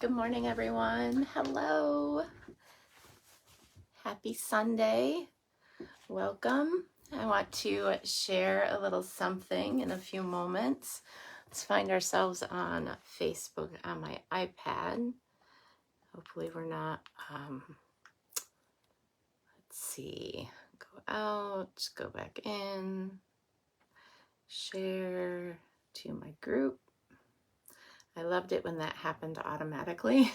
Good morning, everyone. Hello. Happy Sunday. Welcome. I want to share a little something in a few moments. Let's find ourselves on Facebook on my iPad. Hopefully we're not, let's see, go out, go back in, share to my group. I loved it when that happened automatically.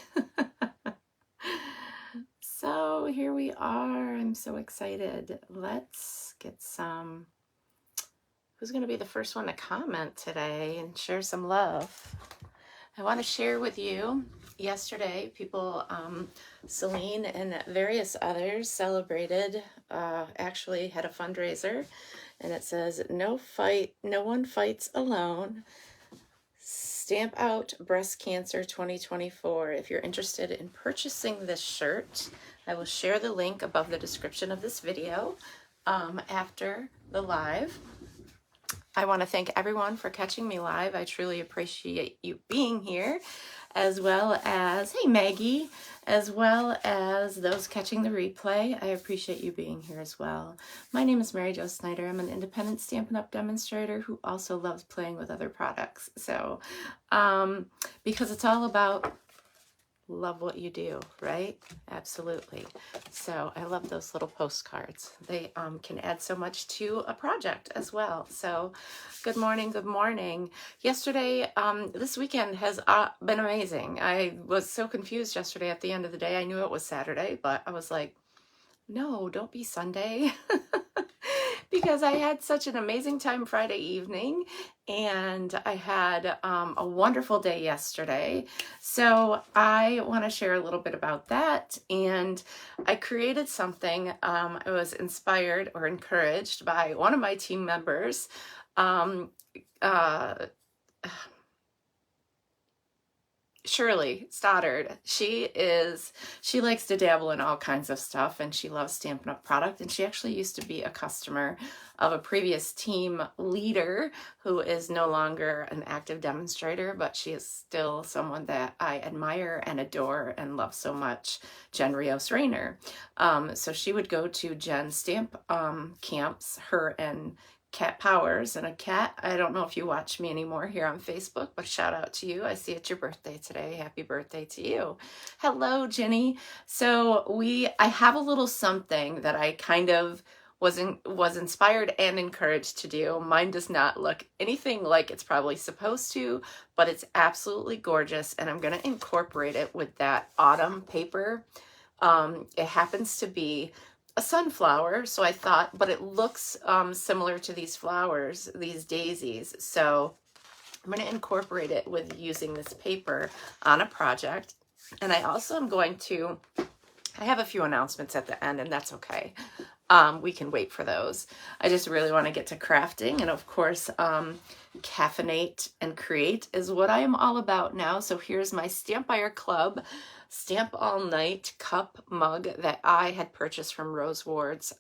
So here we are. I'm so excited. Let's get some. Who's going to be the first one to comment today and share some love? I want to share with you. Yesterday, people, Celine and various others celebrated, actually had a fundraiser, and it says, no one fights alone. Stamp Out Breast Cancer 2024. If you're interested in purchasing this shirt, I will share the link above the description of this video after the live. I want to thank everyone for catching me live. I truly appreciate you being here, as well as, hey Maggie, as well as those catching the replay. I appreciate you being here as well. My name is Mary Jo Snyder. I'm an independent Stampin' Up! Demonstrator who also loves playing with other products. So, because it's all about love what you do, right? Absolutely. So I love those little postcards. They can add so much to a project as well. So good morning, good morning. Yesterday, this weekend has been amazing. I was so confused yesterday at the end of the day. I knew it was Saturday, but I was like, no, don't be Sunday. Because I had such an amazing time Friday evening, and I had a wonderful day yesterday. So I want to share a little bit about that. And I created something. I was inspired or encouraged by one of my team members. Shirley Stoddard. She likes to dabble in all kinds of stuff, and she loves Stampin' Up! Product. And she actually used to be a customer of a previous team leader who is no longer an active demonstrator, but she is still someone that I admire and adore and love so much, Jen Rios-Rayner. So she would go to Jen's stamp camps, her and Cat Powers, and a cat. I don't know if you watch me anymore here on Facebook, but shout out to you. I see it's your birthday today. Happy birthday to you. Hello, Jenny. So I have a little something that I kind of was inspired and encouraged to do. Mine does not look anything like it's probably supposed to, but it's absolutely gorgeous, and I'm going to incorporate it with that autumn paper. It happens to be a sunflower, so I thought, but it looks similar to these flowers, these daisies. So I'm going to incorporate it with using this paper on a project. And I also am going to, I have a few announcements at the end, and that's okay. We can wait for those. I just really want to get to crafting, and of course, Caffeinate and Create is what I am all about now. So here's my Stamp Buyer Club Stamp All Night cup mug that I had purchased from Rose Ward's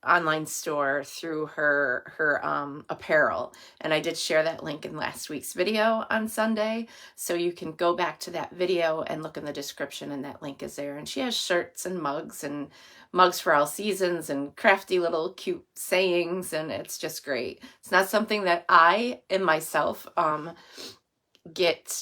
online store through her apparel, and I did share that link in last week's video on Sunday, so you can go back to that video and look in the description, and that link is there. And she has shirts and mugs for all seasons and crafty little cute sayings, and it's just great. It's not something that I in myself get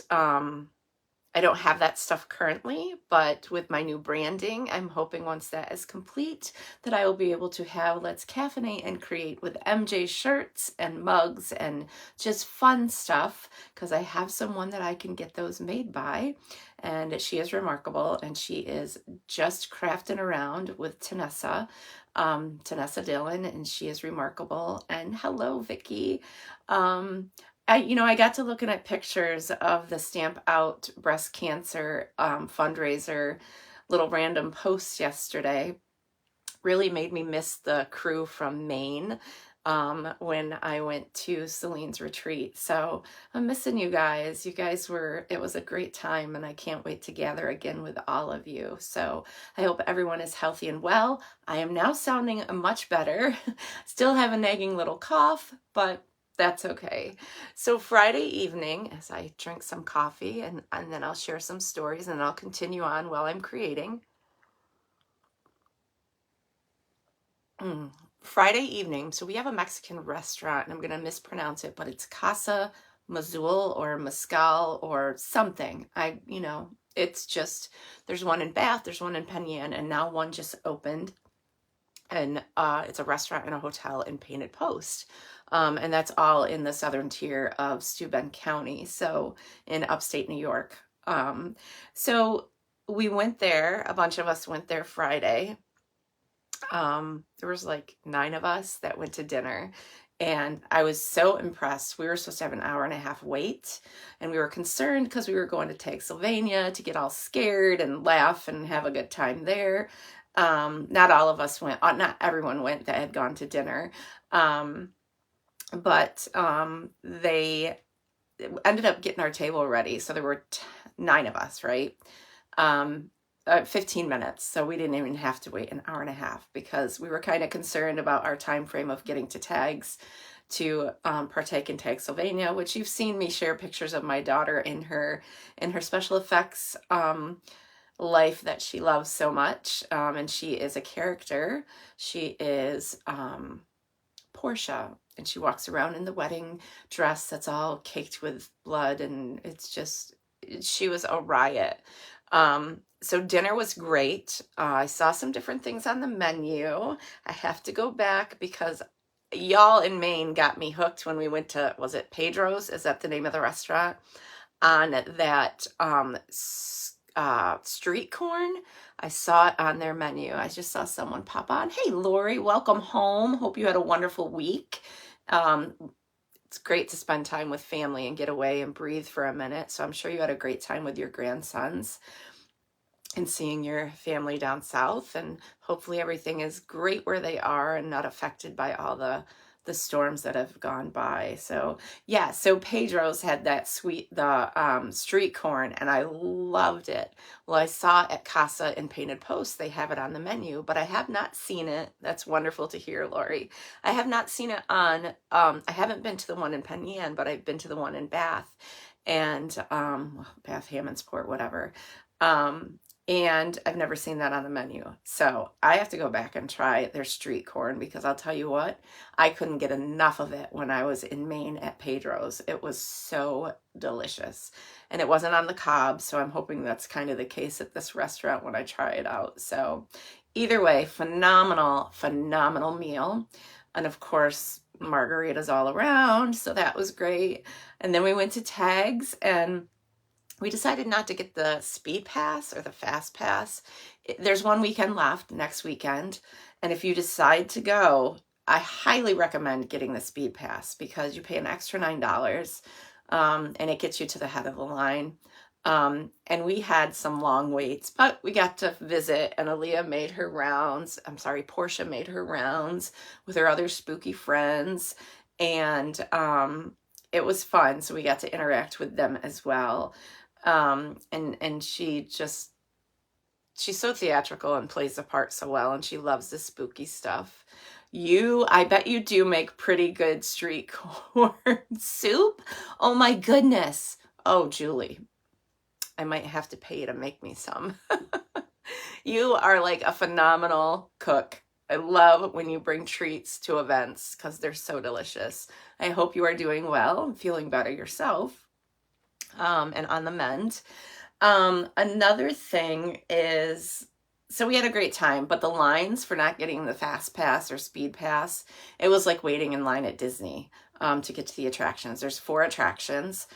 I don't have that stuff currently, but with my new branding, I'm hoping once that is complete that I will be able to have Let's Caffeinate and Create with MJ shirts and mugs and just fun stuff, because I have someone that I can get those made by, and she is remarkable, and she is just crafting around with Tanessa Dillon, and she is remarkable. And hello, Vicky. I got to looking at pictures of the Stamp Out Breast Cancer fundraiser little random posts yesterday. Really made me miss the crew from Maine when I went to Celine's retreat. So I'm missing you guys. You guys it was a great time, and I can't wait to gather again with all of you. So I hope everyone is healthy and well. I am now sounding much better. Still have a nagging little cough, but That's okay. So Friday evening, as I drink some coffee and then I'll share some stories and I'll continue on while I'm creating. Friday evening, so we have a Mexican restaurant, and I'm going to mispronounce it, but it's Casa Mazul or Mescal or something. It's just, there's one in Bath, there's one in Penn, and now one just opened. And it's a restaurant and a hotel in Painted Post. And that's all in the southern tier of Steuben County, so in upstate New York. So we went there, a bunch of us went there Friday. There was like 9 of us that went to dinner, and I was so impressed. We were supposed to have an hour and a half wait, and we were concerned because we were going to Sylvania to get all scared and laugh and have a good time there. Not all of us went, not everyone went that had gone to dinner. But they ended up getting our table ready. So there were 9 of us, right? 15 minutes. So we didn't even have to wait an hour and a half because we were kind of concerned about our time frame of getting to tags to partake in Sylvania, which you've seen me share pictures of my daughter in her special effects life that she loves so much. And she is a character. She is Portia, and she walks around in the wedding dress that's all caked with blood, and she was a riot. So dinner was great. I saw some different things on the menu. I have to go back because y'all in Maine got me hooked when we went to, was it Pedro's? Is that the name of the restaurant? On that street corn. I saw it on their menu. I just saw someone pop on. Hey, Lori, welcome home. Hope you had a wonderful week. It's great to spend time with family and get away and breathe for a minute. So I'm sure you had a great time with your grandsons and seeing your family down south, and hopefully everything is great where they are and not affected by all the storms that have gone by. So yeah, so Pedro's had that street corn, and I loved it. Well, I saw at Casa in Painted Post, they have it on the menu, but I have not seen it. That's wonderful to hear, Lori. I have not seen it on, I haven't been to the one in Penn, but I've been to the one in Bath, and Bath, Hammondsport, whatever. And I've never seen that on the menu. So I have to go back and try their street corn, because I'll tell you what, I couldn't get enough of it when I was in Maine at Pedro's. It was so delicious. And it wasn't on the cob, so I'm hoping that's kind of the case at this restaurant when I try it out. So either way, phenomenal, phenomenal meal. And of course, margaritas all around, so that was great. And then we went to Tags, and we decided not to get the speed pass or the fast pass. There's one weekend left, next weekend. And if you decide to go, I highly recommend getting the speed pass, because you pay an extra $9 and it gets you to the head of the line. And we had some long waits, but we got to visit, and Aaliyah made her rounds. Portia made her rounds with her other spooky friends. And it was fun. So we got to interact with them as well. And she's so theatrical and plays the part so well, and she loves the spooky stuff. I bet you do make pretty good street corn soup. Oh my goodness. Oh, Julie, I might have to pay you to make me some. You are like a phenomenal cook. I love when you bring treats to events because they're so delicious. I hope you are doing well and feeling better yourself. And on the mend. Another thing is, so we had a great time, but the lines for not getting the fast pass or speed pass, it was like waiting in line at Disney to get to the attractions. There's 4 attractions.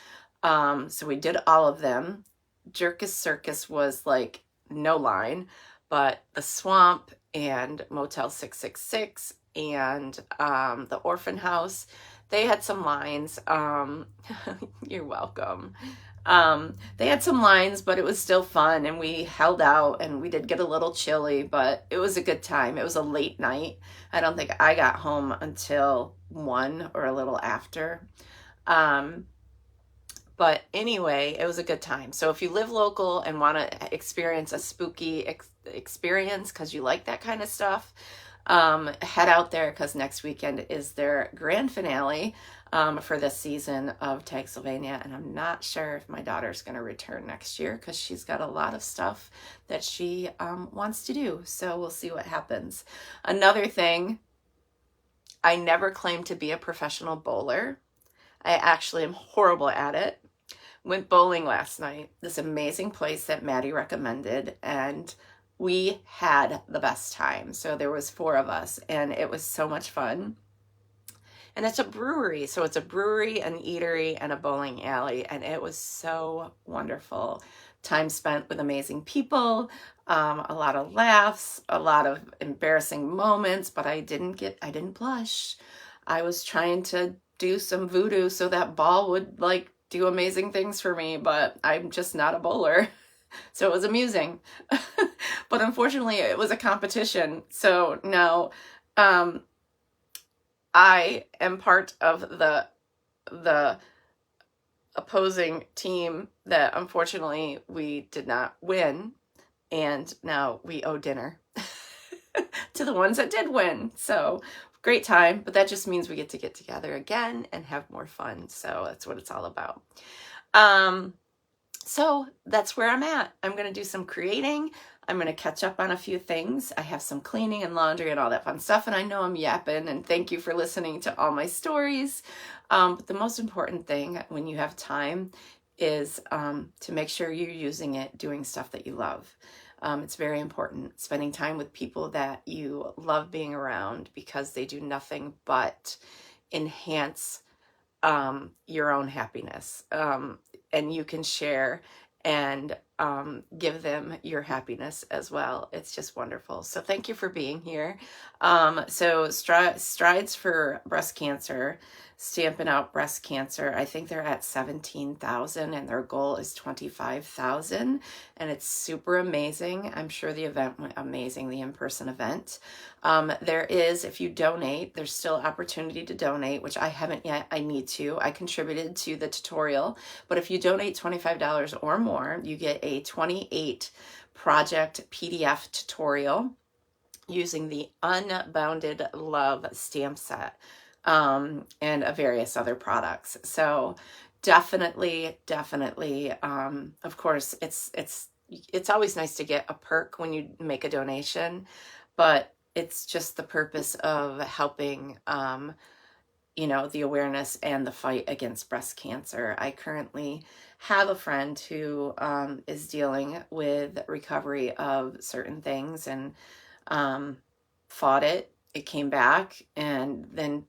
So we did all of them. Jerkus Circus was like no line, but the Swamp and Motel 666 and the Orphan House, they had some lines. You're welcome. They had some lines, but it was still fun, and we held out, and we did get a little chilly, but it was a good time. It was a late night. I don't think I got home until 1 or a little after. But anyway, it was a good time. So if you live local and want to experience a spooky experience because you like that kind of stuff, head out there, because next weekend is their grand finale. for this season of Tag Sylvania, and I'm not sure if my daughter's going to return next year because she's got a lot of stuff that she wants to do. So we'll see what happens. Another thing, I never claimed to be a professional bowler. I actually am horrible at it. Went bowling last night, this amazing place that Maddie recommended, and we had the best time. So there was 4 of us, and it was so much fun. And it's a brewery, so it's a brewery, an eatery, and a bowling alley, and it was so wonderful. Time spent with amazing people, a lot of laughs, a lot of embarrassing moments, but I didn't blush. I was trying to do some voodoo so that ball would like do amazing things for me, but I'm just not a bowler. So it was amusing. But unfortunately, it was a competition. So no, I am part of the opposing team that unfortunately we did not win, and now we owe dinner to the ones that did win. So great time, but that just means we get to get together again and have more fun. So that's what it's all about. So that's where I'm at. I'm going to do some creating. I'm going to catch up on a few things. I have some cleaning and laundry and all that fun stuff. And I know I'm yapping, and thank you for listening to all my stories. But the most important thing when you have time is to make sure you're using it doing stuff that you love. It's very important. Spending time with people that you love being around, because they do nothing but enhance your own happiness. And you can share and give them your happiness as well. It's just wonderful. So thank you for being here. So Strides for Breast Cancer, Stampin' Up breast cancer, I think they're at 17,000 and their goal is 25,000, and it's super amazing. I'm sure the event went amazing, the in-person event. There is, if you donate, there's still opportunity to donate, which I haven't yet. I need to. I contributed to the tutorial, but if you donate $25 or more, you get a 28 project PDF tutorial using the Unbounded Love stamp set, and various other products. So definitely, of course, it's always nice to get a perk when you make a donation, but it's just the purpose of helping, the awareness and the fight against breast cancer. I currently have a friend who is dealing with recovery of certain things, and fought it. It came back, and then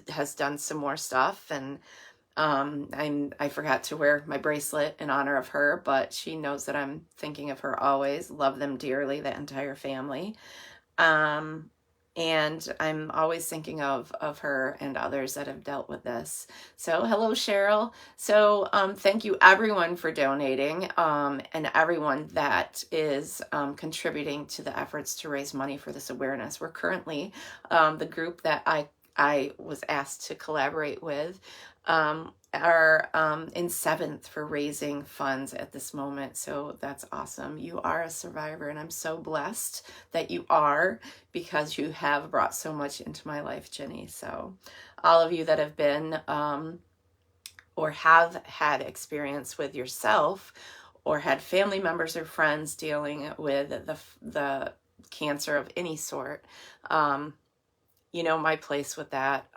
has done some more stuff. And I forgot to wear my bracelet in honor of her, but she knows that I'm thinking of her always. Love them dearly, the entire family. And I'm always thinking of her and others that have dealt with this. So hello, Cheryl. So thank you everyone for donating, and everyone that is contributing to the efforts to raise money for this awareness. We're currently, the group that I was asked to collaborate with, are in 7th for raising funds at this moment. So that's awesome. You are a survivor, and I'm so blessed that you are, because you have brought so much into my life, Jenny. So all of you that have been or have had experience with yourself, or had family members or friends dealing with the cancer of any sort, my place with that,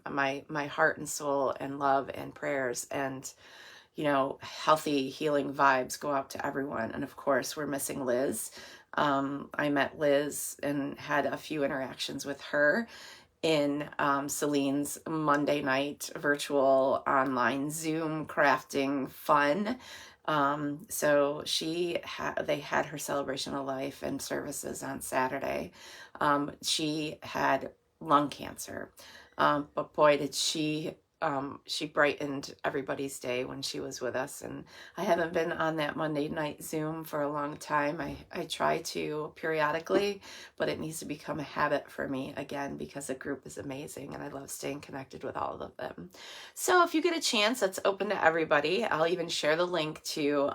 my heart and soul and love and prayers and, healthy healing vibes go out to everyone. And of course, we're missing Liz. I met Liz and had a few interactions with her in Celine's Monday night virtual online Zoom crafting fun. So they had her celebration of life and services on Saturday. She had lung cancer. But boy, did she brightened everybody's day when she was with us. And I haven't been on that Monday night Zoom for a long time. I try to periodically, but it needs to become a habit for me again, because the group is amazing and I love staying connected with all of them. So if you get a chance, that's open to everybody. I'll even share the link to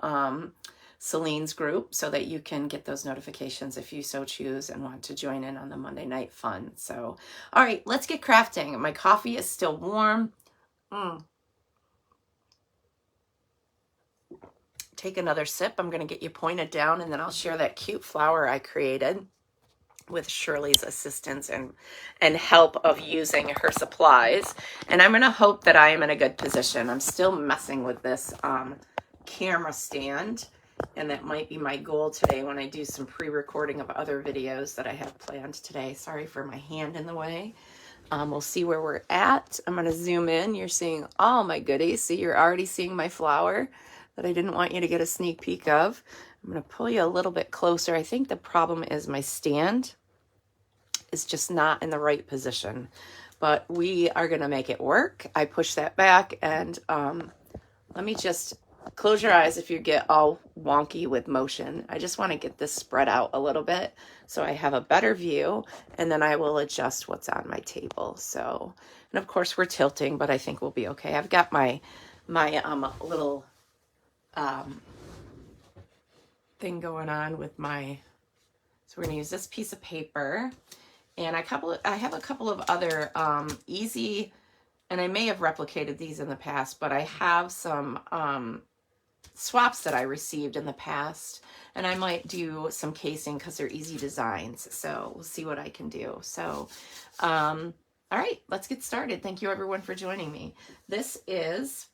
Celine's group so that you can get those notifications if you so choose and want to join in on the Monday night fun. So, all right, let's get crafting. My coffee is still warm. Take another sip. I'm going to get you pointed down, and then I'll share that cute flower I created with Shirley's assistance and help of using her supplies. And I'm going to hope that I am in a good position. I'm still messing with this camera stand, and that might be my goal today when I do some pre-recording of other videos that I have planned today. Sorry for my hand in the way. We'll see where we're at. I'm going to zoom in. You're seeing all my goodies. See, you're already seeing my flower that I didn't want you to get a sneak peek of. I'm going to pull you a little bit closer. I think the problem is my stand is just not in the right position, but we are going to make it work. I push that back, and let me just close your eyes if you get all wonky with motion. I just want to get this spread out a little bit so I have a better view, and then I will adjust what's on my table. So, and of course we're tilting, but I think we'll be okay. I've got my little thing going on with my, so we're gonna use this piece of paper, and I have a couple of other easy, and I may have replicated these in the past, but I have some swaps that I received in the past, and I might do some casing because they're easy designs. So we'll see what I can do. So, all right, let's get started. Thank you everyone for joining me. This is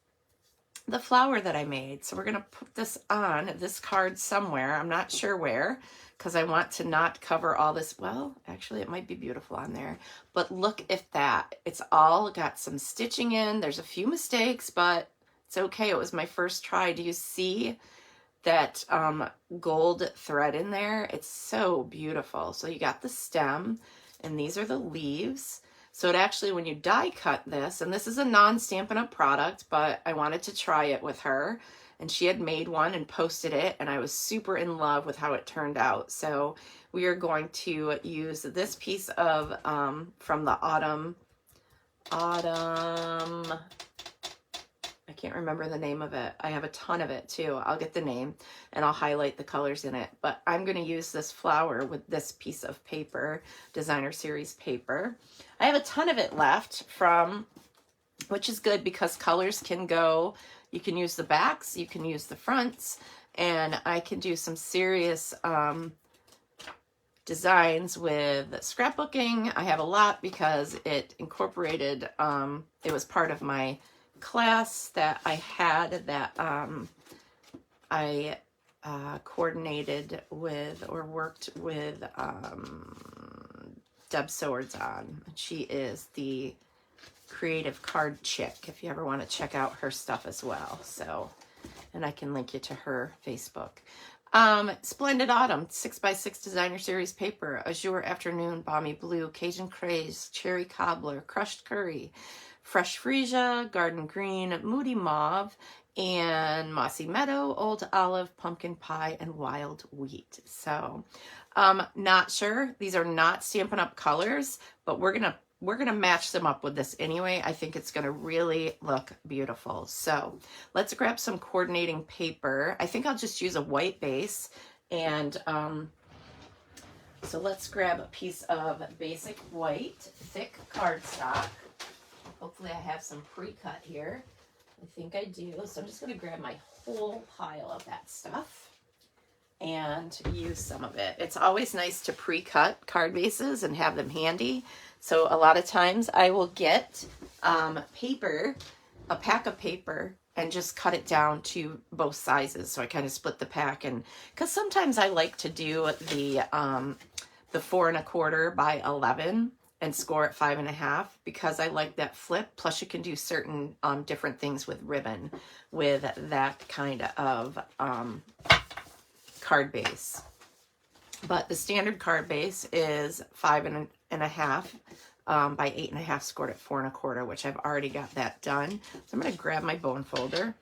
the flower that I made. So we're going to put this on this card somewhere. I'm not sure where, because I want to not cover all this. Well, actually it might be beautiful on there, but look at that. It's all got some stitching in. There's a few mistakes, but it's okay. It was my first try. Do you see that gold thread in there? It's so beautiful. So you got the stem, and these are the leaves. So it actually, when you die cut this, and this is a non-Stampin' Up product, but I wanted to try it with her, and she had made one and posted it, and I was super in love with how it turned out. So we are going to use this piece of, from the autumn, I can't remember the name of it. I have a ton of it too. I'll get the name and I'll highlight the colors in it. But I'm going to use this flower with this piece of paper, designer series paper. I have a ton of it left from, which is good because colors can go, you can use the backs, you can use the fronts, and I can do some serious designs with scrapbooking. I have a lot because it incorporated, it was part of my class that I had that I coordinated with or worked with Deb Swords on. She is the creative card chick if you ever want to check out her stuff as well. So, and I can link you to her Facebook. Splendid Autumn 6x6 designer series paper, Azure Afternoon, Balmy Blue, Cajun Craze, Cherry Cobbler, Crushed Curry, Fresh Freesia, Garden Green, Moody Mauve, and Mossy Meadow, Old Olive, Pumpkin Pie, and Wild Wheat. So, not sure. These are not Stampin' Up colors, but we're gonna match them up with this anyway. I think it's gonna really look beautiful. So let's grab some coordinating paper. I think I'll just use a white base, and so let's grab a piece of basic white, thick cardstock. Hopefully I have some pre-cut here. I think I do. So I'm just going to grab my whole pile of that stuff and use some of it. It's always nice to pre-cut card bases and have them handy. So a lot of times I will get paper, a pack of paper, and just cut it down to both sizes. So I kind of split the pack, and because sometimes I like to do the 4 1/4 by 11 and score at 5 1/2 because I like that flip. Plus you can do certain different things with ribbon with that kind of card base. But the standard card base is 5 1/2 by 8 1/2 scored at 4 1/4, which I've already got that done. So I'm going to grab my bone folder,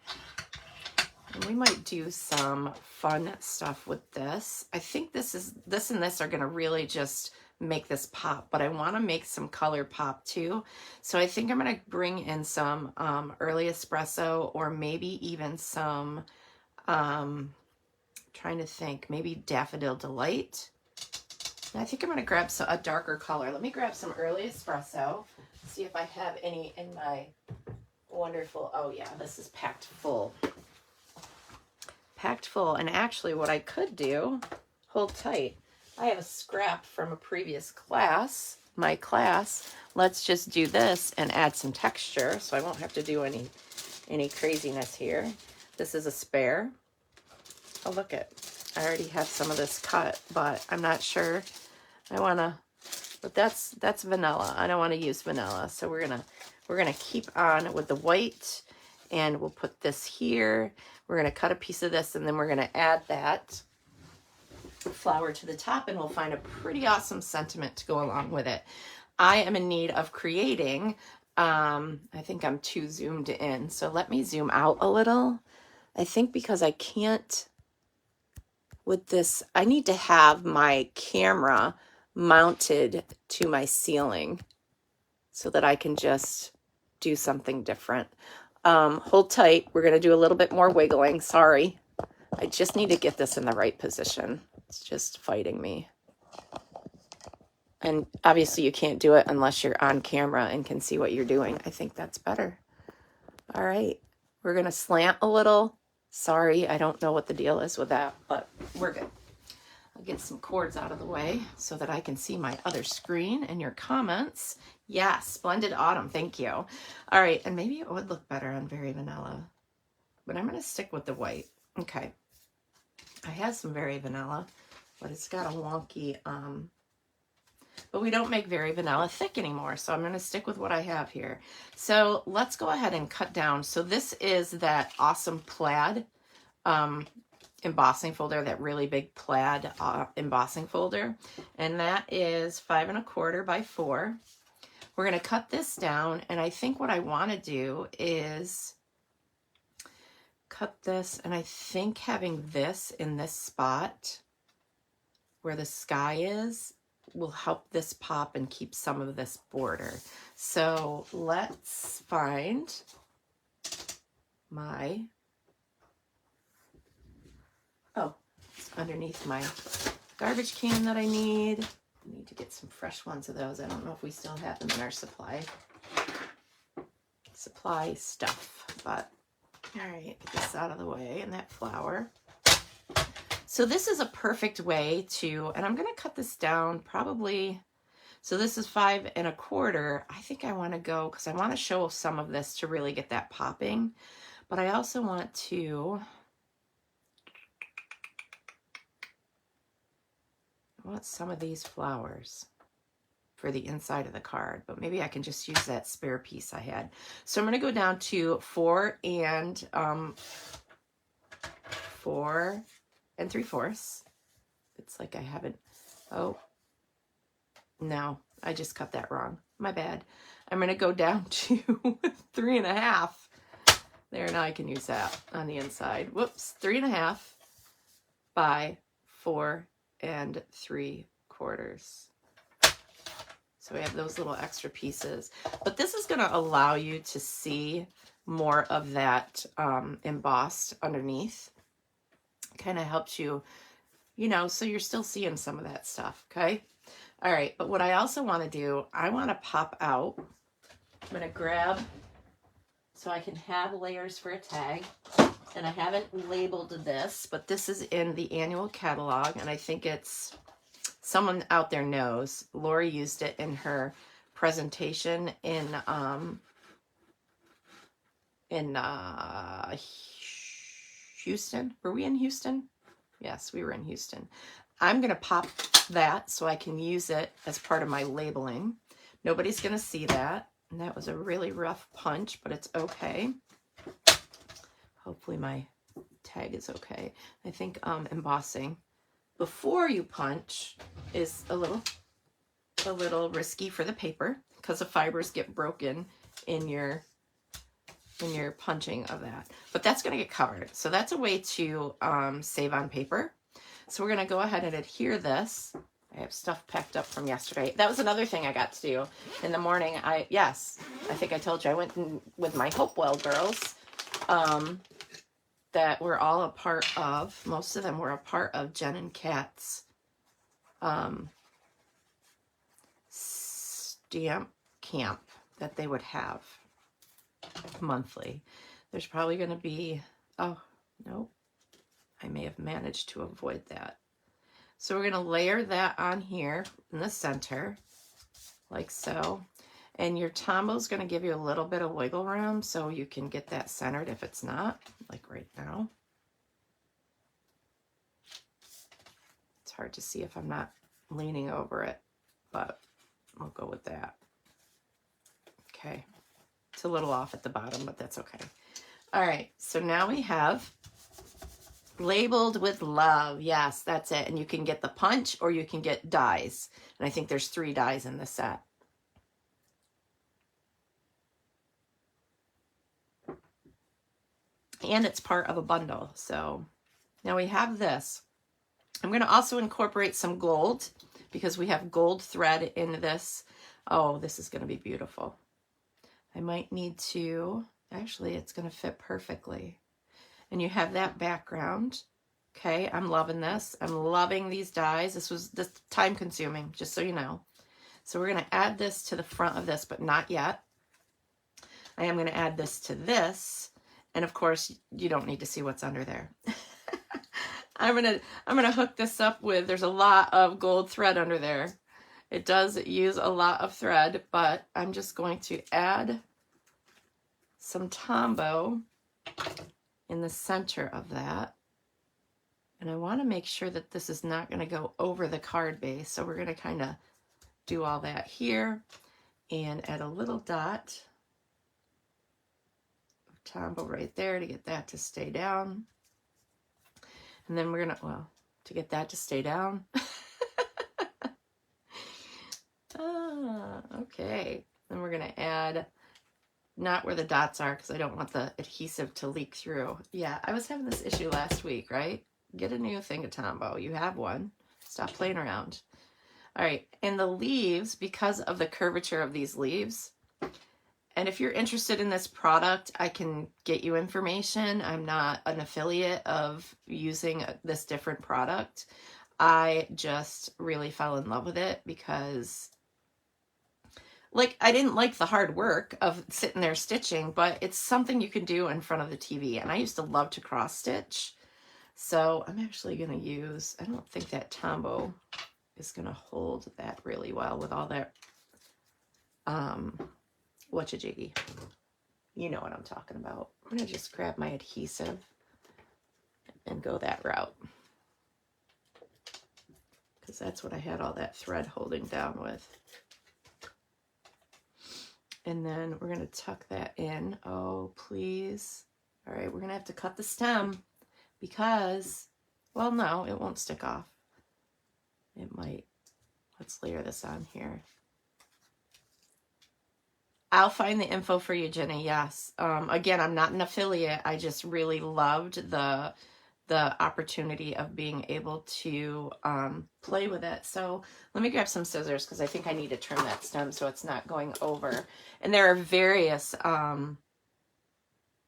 and we might do some fun stuff with this. I think this and this are going to really just make this pop, but I want to make some color pop too. So I think I'm going to bring in some early espresso, or maybe even some trying to think, maybe Daffodil Delight. And I think I'm going to grab a darker color. Let me grab some early espresso, see if I have any in my Wonderful. Oh yeah, this is packed full. Packed full. And actually what I could do, hold tight. I have a scrap from a previous class, my class. Let's just do this and add some texture so I won't have to do any craziness here. This is a spare. Oh, look it. I already have some of this cut, but I'm not sure. I want to, but that's vanilla. I don't want to use vanilla. So we're going to keep on with the white, and we'll put this here. We're going to cut a piece of this, and then we're going to add that flower to the top, and we'll find a pretty awesome sentiment to go along with it. I am in need of creating, I think I'm too zoomed in. So let me zoom out a little. I think because I can't, with this, I need to have my camera mounted to my ceiling so that I can just do something different. Hold tight. We're going to do a little bit more wiggling. Sorry. I just need to get this in the right position. It's just fighting me. And obviously you can't do it unless you're on camera and can see what you're doing. I think that's better. All right. We're going to slant a little. Sorry, I don't know what the deal is with that, but we're good. I'll get some cords out of the way so that I can see my other screen and your comments. Yes, splendid autumn. Thank you. All right. And maybe it would look better on Very Vanilla, but I'm going to stick with the white. Okay. I have some Very Vanilla, but it's got a wonky, but we don't make Very Vanilla thick anymore. So I'm going to stick with what I have here. So let's go ahead and cut down. So this is that awesome plaid, embossing folder, that really big plaid embossing folder, and that is 5 1/4 by 4. We're going to cut this down, and I think what I want to do is cut this, and I think having this in this spot where the sky is will help this pop and keep some of this border. So let's find my, oh, it's underneath my garbage can that I need. I need to get some fresh ones of those. I don't know if we still have them in our supply stuff, but all right, get this out of the way, and that flower. So this is a perfect way to, and I'm going to cut this down probably, so this is 5 1/4. I think I want to go, because I want to show some of this to really get that popping, but I also want to, I want some of these flowers for the inside of the card, but maybe I can just use that spare piece I had. So I'm going to go down to 4 3/4. It's like I haven't, oh, no, I just cut that wrong. My bad. I'm going to go down to 3 1/2. There, now I can use that on the inside. Whoops, 3 1/2 by 4 3/4. So we have those little extra pieces. But this is going to allow you to see more of that embossed underneath. Kind of helps you, you know, so you're still seeing some of that stuff, okay? All right, but what I also want to do, I want to pop out. I'm going to grab, so I can have layers for a tag. And I haven't labeled this, but this is in the annual catalog, and I think it's, someone out there knows. Lori used it in her presentation in Houston. Were we in Houston? Yes, we were in Houston. I'm going to pop that so I can use it as part of my labeling. Nobody's going to see that. And that was a really rough punch, but it's okay. Hopefully my tag is okay. I think embossing before you punch is a little risky for the paper, because the fibers get broken in your punching of that. But that's going to get covered. So that's a way to save on paper. So we're going to go ahead and adhere this. I have stuff packed up from yesterday. That was another thing I got to do in the morning. I think I told you I went with my Hopewell girls that were all a part of, most of them were a part of Jen and Kat's stamp camp that they would have. monthly. There's probably going to be, oh, no, I may have managed to avoid that. So we're going to layer that on here in the center, like so. And your Tombow is going to give you a little bit of wiggle room so you can get that centered if it's not, like right now. It's hard to see if I'm not leaning over it, but we'll go with that. Okay. It's a little off at the bottom, but that's okay. All right. So now we have labeled with love. Yes, that's it. And you can get the punch or you can get dies. And I think there's 3 dies in the set. And it's part of a bundle. So now we have this. I'm going to also incorporate some gold because we have gold thread in this. Oh, this is going to be beautiful. I might need to, actually, it's going to fit perfectly. And you have that background. Okay, I'm loving this. I'm loving these dies. This was time consuming, just so you know. So we're going to add this to the front of this, but not yet. I am going to add this to this. And of course, you don't need to see what's under there. I'm gonna hook this up with, there's a lot of gold thread under there. It does use a lot of thread, but I'm just going to add some Tombow in the center of that. And I want to make sure that this is not going to go over the card base. So we're going to kind of do all that here and add a little dot of Tombow right there to get that to stay down. And then we're going to, well, to get that to stay down. Okay. Then we're going to add, not where the dots are because I don't want the adhesive to leak through. Yeah, I was having this issue last week, right? Get a new thing of Tombow. You have one. Stop playing around. All right. And the leaves, because of the curvature of these leaves, and if you're interested in this product, I can get you information. I'm not an affiliate of using this different product. I just really fell in love with it because, like, I didn't like the hard work of sitting there stitching, but it's something you can do in front of the TV. And I used to love to cross stitch. So I'm actually going to use, I don't think that Tombow is going to hold that really well with all that, whatcha-jiggy. You know what I'm talking about. I'm going to just grab my adhesive and go that route. Because that's what I had all that thread holding down with. And then we're going to tuck that in. Oh, please. All right, we're going to have to cut the stem because, well, no, it won't stick off. It might. Let's layer this on here. I'll find the info for you, Jenny. Yes. Again, I'm not an affiliate. I just really loved the opportunity of being able to play with it. So let me grab some scissors because I think I need to trim that stem so it's not going over. And there are various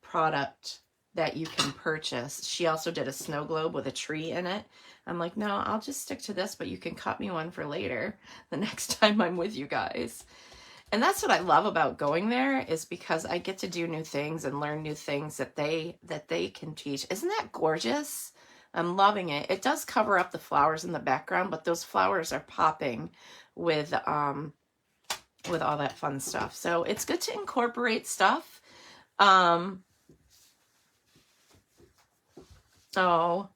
product that you can purchase. She also did a snow globe with a tree in it. I'm like, no, I'll just stick to this, but you can cut me one for later the next time I'm with you guys. And that's what I love about going there is because I get to do new things and learn new things that they can teach. Isn't that gorgeous? I'm loving it. It does cover up the flowers in the background, but those flowers are popping with all that fun stuff. So it's good to incorporate stuff. Oh,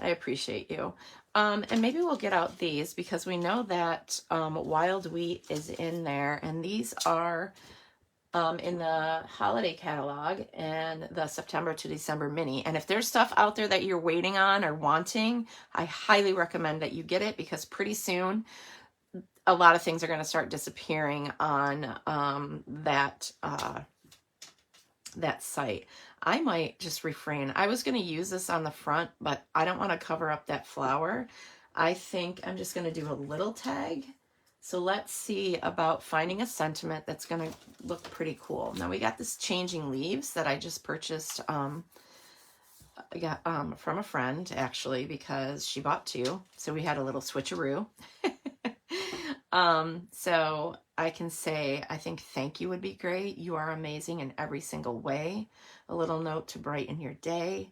I appreciate you. And maybe we'll get out these because we know that Wild Wheat is in there. And these are in the holiday catalog and the September to December mini. And if there's stuff out there that you're waiting on or wanting, I highly recommend that you get it because pretty soon a lot of things are going to start disappearing on that site. I might just refrain. I was going to use this on the front, but I don't want to cover up that flower. I think I'm just going to do a little tag. So let's see about finding a sentiment that's going to look pretty cool. Now we got this changing leaves that I just purchased. I got from a friend actually because she bought 2. So we had a little switcheroo. So I can say, I think thank you would be great. You are amazing in every single way. A little note to brighten your day.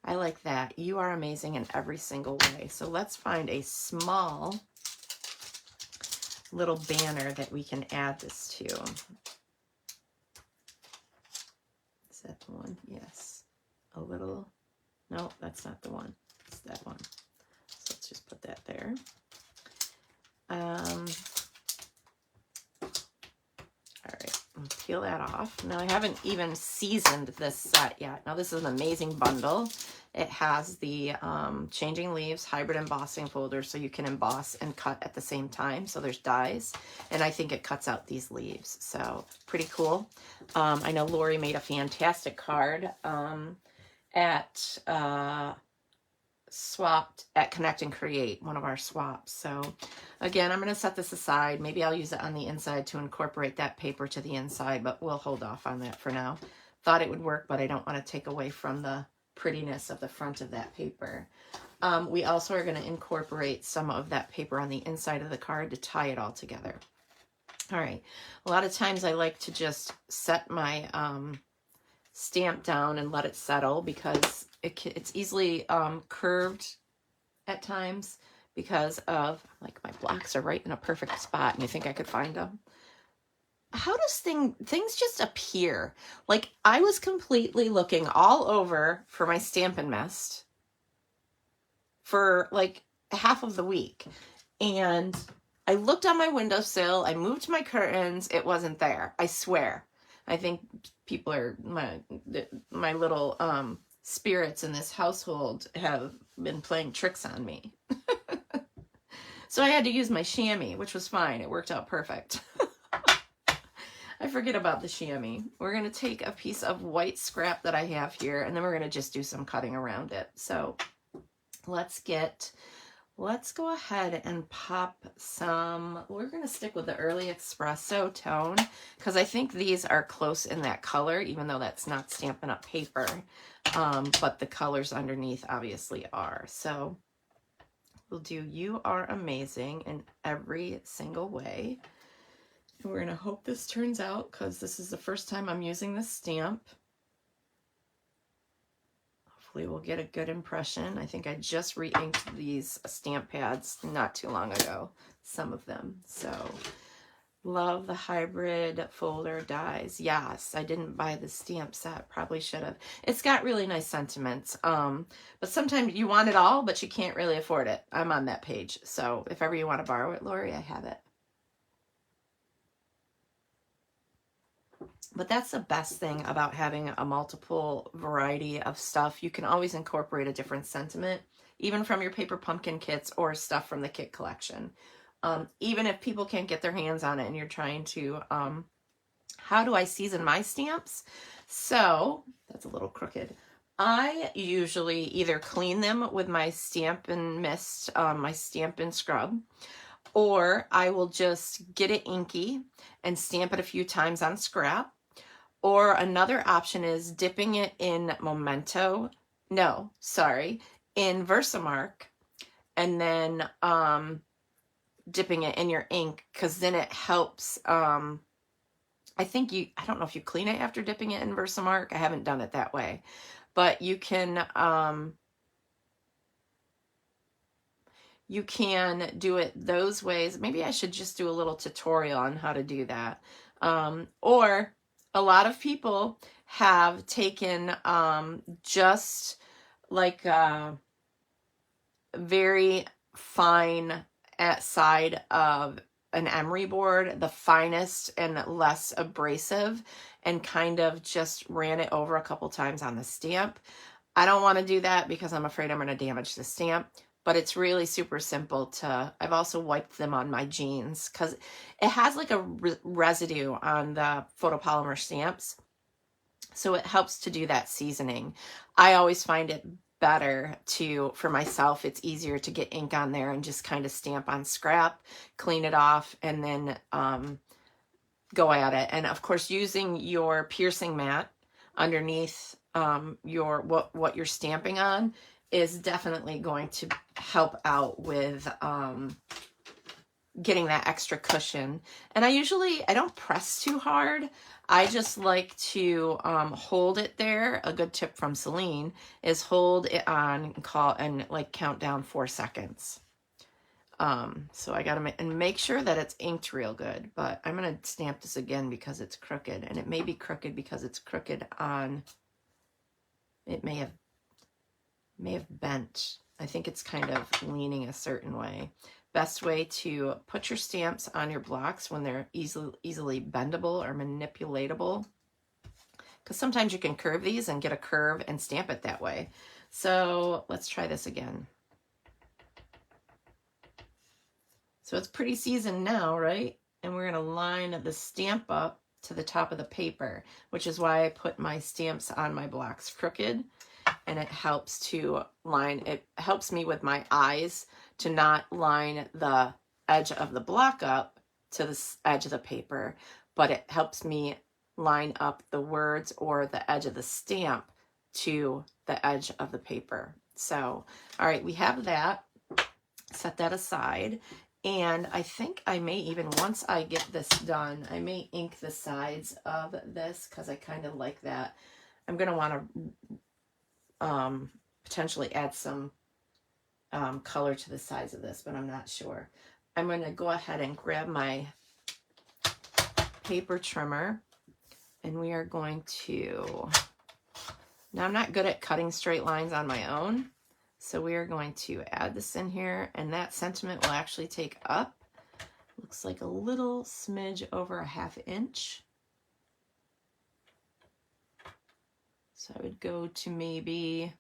I like that. You are amazing in every single way. So let's find a small little banner that we can add this to. Is that the one? Yes. A little, no, that's not the one. It's that one. So let's just put that there. All right, I'll peel that off. Now I haven't even seasoned this set yet. Now this is an amazing bundle. It has the changing leaves hybrid embossing folder, so you can emboss and cut at the same time. So there's dies, and I think it cuts out these leaves. So pretty cool. I know Lori made a fantastic card at swapped at Connect and Create, one of our swaps. So again, I'm going to set this aside. Maybe I'll use it on the inside to incorporate that paper to the inside, but we'll hold off on that for now. Thought it would work, but I don't want to take away from the prettiness of the front of that paper. We also are going to incorporate some of that paper on the inside of the card to tie it all together. All right. A lot of times I like to just set my stamp down and let it settle, because it's easily curved at times because of, like, my blocks are right in a perfect spot and you think I could find them. How does things just appear? Like, I was completely looking all over for my Stampin' Mist for like half of the week, and I looked on my windowsill, I moved my curtains, it wasn't there. I swear. I think people are, my little spirits in this household have been playing tricks on me. So I had to use my chamois, which was fine. It worked out perfect. I forget about the chamois. We're going to take a piece of white scrap that I have here, and then we're going to just do some cutting around it. So let's go ahead and pop some, we're going to stick with the early espresso tone, because I think these are close in that color, even though that's not Stampin' Up paper. But the colors underneath obviously are. So we'll do You Are Amazing in every single way. And we're going to hope this turns out, because this is the first time I'm using this stamp. Hopefully we'll get a good impression. I think I just re-inked these stamp pads not too long ago, some of them. So love the hybrid folder dies. Yes, I didn't buy the stamp set. Probably should have. It's got really nice sentiments. But sometimes you want it all, but you can't really afford it. I'm on that page. So if ever you want to borrow it, Lori, I have it. But that's the best thing about having a multiple variety of stuff. You can always incorporate a different sentiment, even from your paper pumpkin kits or stuff from the kit collection. Even if people can't get their hands on it and you're trying to, how do I season my stamps? So that's a little crooked. I usually either clean them with my Stampin' Mist, my Stampin' Scrub, or I will just get it inky and stamp it a few times on scrap. Or another option is dipping it in Memento, in Versamark, and then dipping it in your ink, because then it helps. I don't know if you clean it after dipping it in Versamark. I haven't done it that way, but you can do it those ways. Maybe I should just do a little tutorial on how to do that. Or a lot of people have taken just like a very fine side of an emery board, the finest and less abrasive, and kind of just ran it over a couple times on the stamp. I don't want to do that because I'm afraid I'm going to damage the stamp. But it's really super simple I've also wiped them on my jeans, because it has like a residue on the photopolymer stamps. So it helps to do that seasoning. I always find it better for myself, it's easier to get ink on there and just kind of stamp on scrap, clean it off, and then go at it. And of course, using your piercing mat underneath what you're stamping on is definitely going to help out with getting that extra cushion. And I don't press too hard. I just like to hold it there. A good tip from Celine is hold it on and like count down 4 seconds. So I gotta make sure that it's inked real good, but I'm gonna stamp this again because it's crooked, and it may be crooked because it's crooked on, it may have bent. I think it's kind of leaning a certain way. Best way to put your stamps on your blocks when they're easily bendable or manipulatable, because sometimes you can curve these and get a curve and stamp it that way. So let's try this again. So it's pretty seasoned now, right? And we're going to line the stamp up to the top of the paper, which is why I put my stamps on my blocks crooked. And it helps to line, it helps me with my eyes to not line the edge of the block up to the edge of the paper, but it helps me line up the words or the edge of the stamp to the edge of the paper. So, all right, we have that. Set that aside. And I think I may even, once I get this done, I may ink the sides of this because I kind of like that. I'm going to want to potentially add some color to the sides of this, but I'm not sure. I'm going to go ahead and grab my paper trimmer, and we are going to, now I'm not good at cutting straight lines on my own, so we are going to add this in here, and that sentiment will actually take up, looks like a little smidge over a 1/2 inch. So I would go to maybe,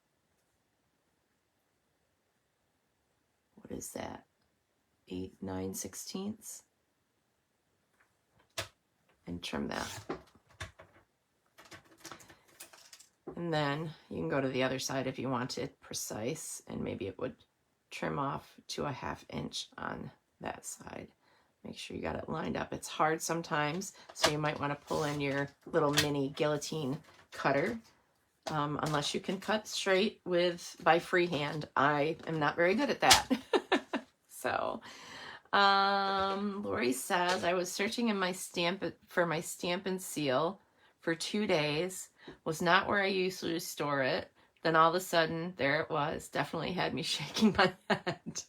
what is that, 8, 9/16, and trim that. And then you can go to the other side if you want it precise, and maybe it would trim off to a 1/2 inch on that side. Make sure you got it lined up. It's hard sometimes, so you might want to pull in your little mini guillotine cutter, unless you can cut straight by freehand. I am not very good at that. So, Lori says, I was searching in my for my Stampin' Seal for 2 days. Was not where I usually store it. Then all of a sudden, there it was. Definitely had me shaking my head.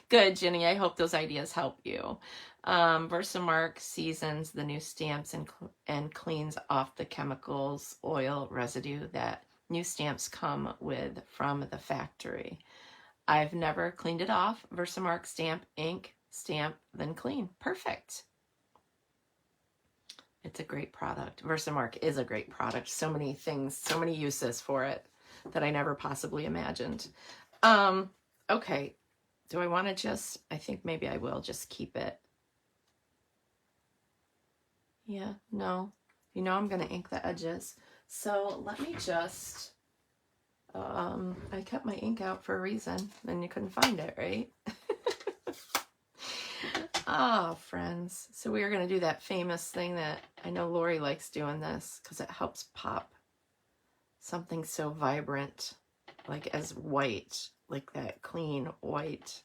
Good, Jenny. I hope those ideas help you. Versamark seasons the new stamps and cleans off the chemicals, oil, residue that new stamps come with from the factory. I've never cleaned it off. Versamark stamp, ink, stamp, then clean. Perfect. It's a great product. Versamark is a great product. So many things, so many uses for it that I never possibly imagined. Okay. Do I want to just, I think maybe I will just keep it. Yeah, no. You know I'm going to ink the edges. So let me just, I kept my ink out for a reason. Then you couldn't find it, right? Ah, friends. So we are going to do that famous thing that I know Lori likes doing this because it helps pop something so vibrant, like as white, like that clean white.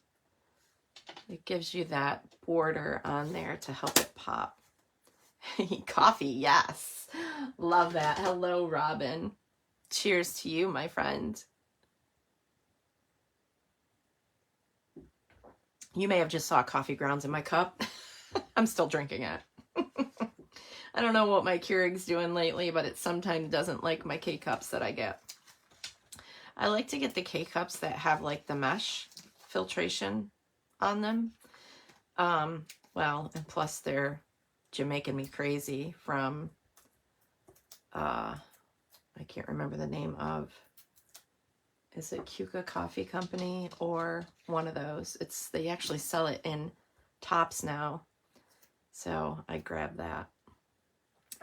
It gives you that border on there to help it pop. Coffee, yes. Love that. Hello, Robin. Cheers to you, my friend. You may have just saw coffee grounds in my cup. I'm still drinking it. I don't know what my Keurig's doing lately, but it sometimes doesn't like my K-Cups that I get. I like to get the K-Cups that have like the mesh filtration on them. Well, and plus they're Jamaican me crazy from, I can't remember the name of, is it Cuca Coffee Company or one of those? They actually sell it in tops now. So I grabbed that.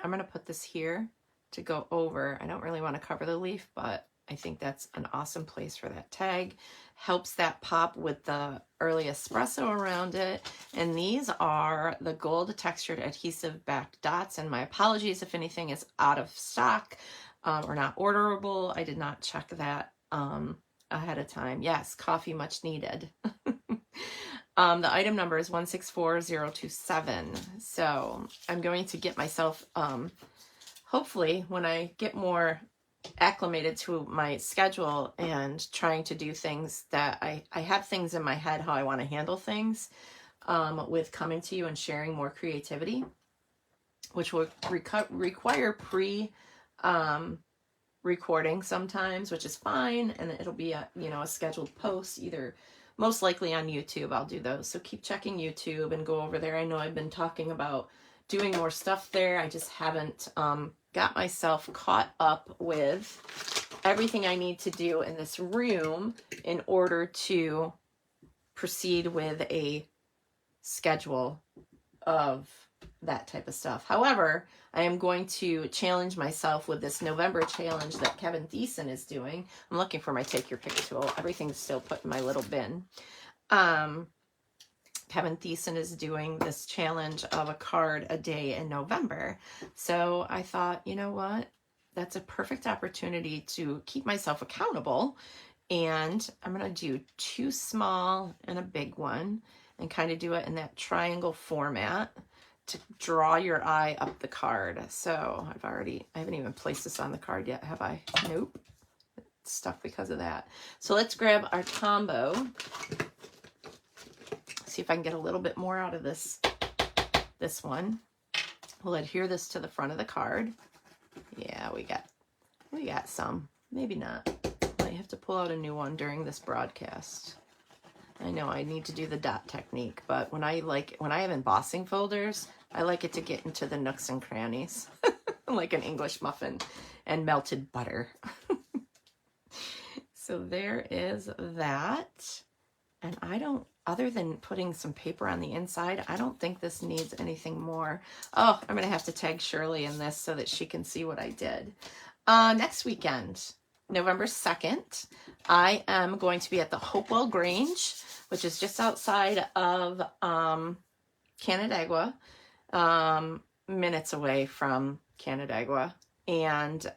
I'm going to put this here to go over. I don't really want to cover the leaf, but I think that's an awesome place for that tag. Helps that pop with the early espresso around it. And these are the gold textured adhesive backed dots. And my apologies if anything is out of stock or not orderable. I did not check that ahead of time. Yes, coffee much needed. The item number is 164027. So I'm going to get myself, hopefully when I get more acclimated to my schedule and trying to do things that I have things in my head how I want to handle things, with coming to you and sharing more creativity, which will require recording sometimes, which is fine, and it'll be a scheduled post, either most likely on YouTube. I'll do those, so keep checking YouTube and go over there. I know I've been talking about doing more stuff there. I just haven't got myself caught up with everything I need to do in this room in order to proceed with a schedule of that type of stuff. However, I am going to challenge myself with this November challenge that Kevin Thiessen is doing. I'm looking for my take your pick tool. Everything's still put in my little bin. Kevin Thiessen is doing this challenge of a card a day in November. So I thought, you know what? That's a perfect opportunity to keep myself accountable. And I'm going to do 2 small and a big one and kind of do it in that triangle format to draw your eye up the card. So I haven't even placed this on the card yet, have I? Nope. It's stuck because of that. So let's grab our combo. See if I can get a little bit more out of this one. We'll adhere this to the front of the card. Yeah, we got some. Maybe not. Might have to pull out a new one during this broadcast. I know I need to do the dot technique, but when I have embossing folders, I like it to get into the nooks and crannies, like an English muffin and melted butter. So there is that. And other than putting some paper on the inside, I don't think this needs anything more. Oh, I'm going to have to tag Shirley in this so that she can see what I did. Next weekend, November 2nd, I am going to be at the Hopewell Grange, which is just outside of Canandaigua, minutes away from Canandaigua, and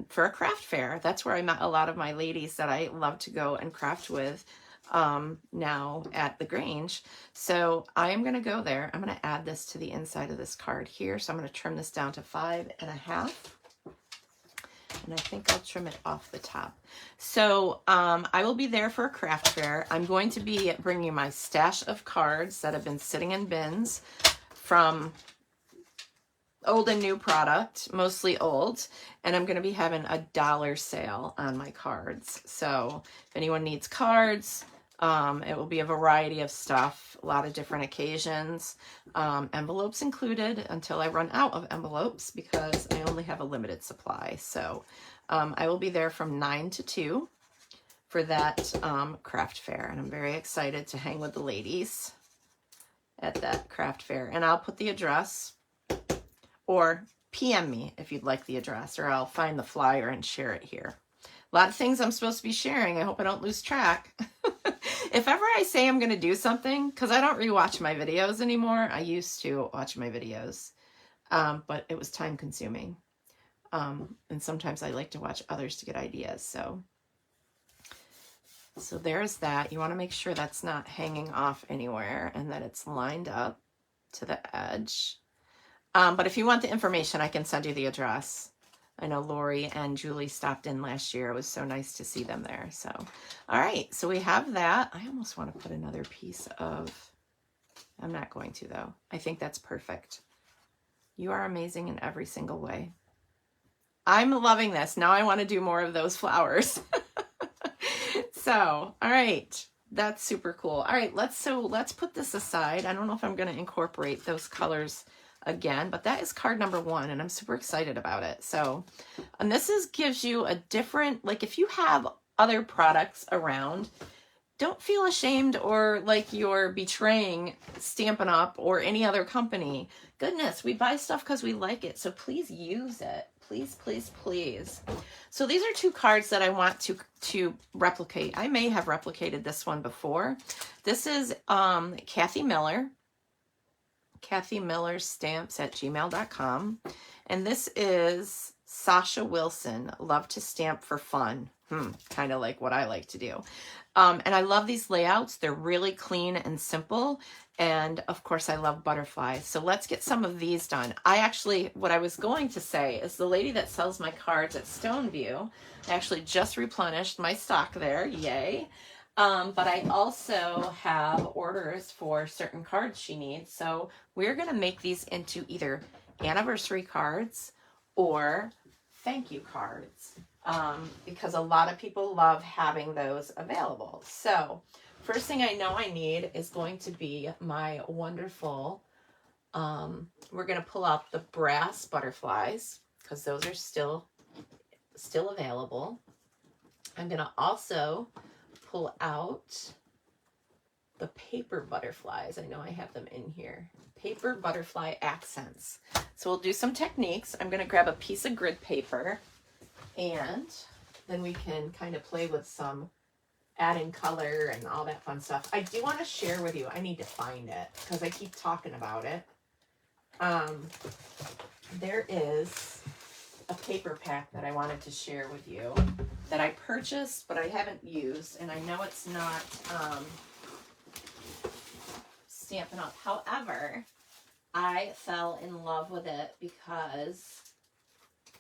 for a craft fair. That's where I met a lot of my ladies that I love to go and craft with now at the Grange. So I am going to go there. I'm going to add this to the inside of this card here. So I'm going to trim this down to 5.5. And I think I'll trim it off the top. So I will be there for a craft fair. I'm going to be bringing my stash of cards that have been sitting in bins from old and new product, mostly old. And I'm going to be having a $1 sale on my cards. So if anyone needs cards, it will be a variety of stuff, a lot of different occasions, envelopes included until I run out of envelopes because I only have a limited supply. So I will be there from 9 to 2 for that craft fair. And I'm very excited to hang with the ladies at that craft fair. And I'll put the address, or PM me if you'd like the address, or I'll find the flyer and share it here. A lot of things I'm supposed to be sharing. I hope I don't lose track. If ever I say I'm going to do something, because I don't rewatch my videos anymore. I used to watch my videos, but it was time consuming. And sometimes I like to watch others to get ideas. So there's that. You want to make sure that's not hanging off anywhere and that it's lined up to the edge. But if you want the information, I can send you the address. I know Lori and Julie stopped in last year. It was so nice to see them there. So, all right. So we have that. I almost want to put another piece of, I'm not going to though. I think that's perfect. You are amazing in every single way. I'm loving this. Now I want to do more of those flowers. So, all right. That's super cool. All right. Let's put this aside. I don't know if I'm going to incorporate those colors again, but that is card number 1 and I'm super excited about it. So, and this gives you a different, like if you have other products around, don't feel ashamed or like you're betraying Stampin' Up or any other company. Goodness, we buy stuff because we like it. So please use it. Please, please, please. So these are 2 cards that I want to replicate. I may have replicated this one before. This is Kathy Miller. Kathy Miller Stamps at gmail.com. And this is Sasha Wilson, Love to Stamp for Fun. kind of like what I like to do. And I love these layouts. They're really clean and simple. And of course I love butterflies. So let's get some of these done. What I was going to say is the lady that sells my cards at Stoneview actually just replenished my stock there. Yay. But I also have orders for certain cards she needs. So we're going to make these into either anniversary cards or thank you cards. Because a lot of people love having those available. So first thing I know I need is going to be my wonderful, we're going to pull out the brass butterflies because those are still available. I'm going to also pull out the paper butterflies. I know I have them in here. Paper butterfly accents. So we'll do some techniques. I'm going to grab a piece of grid paper, and then we can kind of play with some adding color and all that fun stuff. I do want to share with you. I need to find it because I keep talking about it. There is a paper pack that I wanted to share with you that I purchased, but I haven't used, and I know it's not Stampin' Up. However, I fell in love with it because,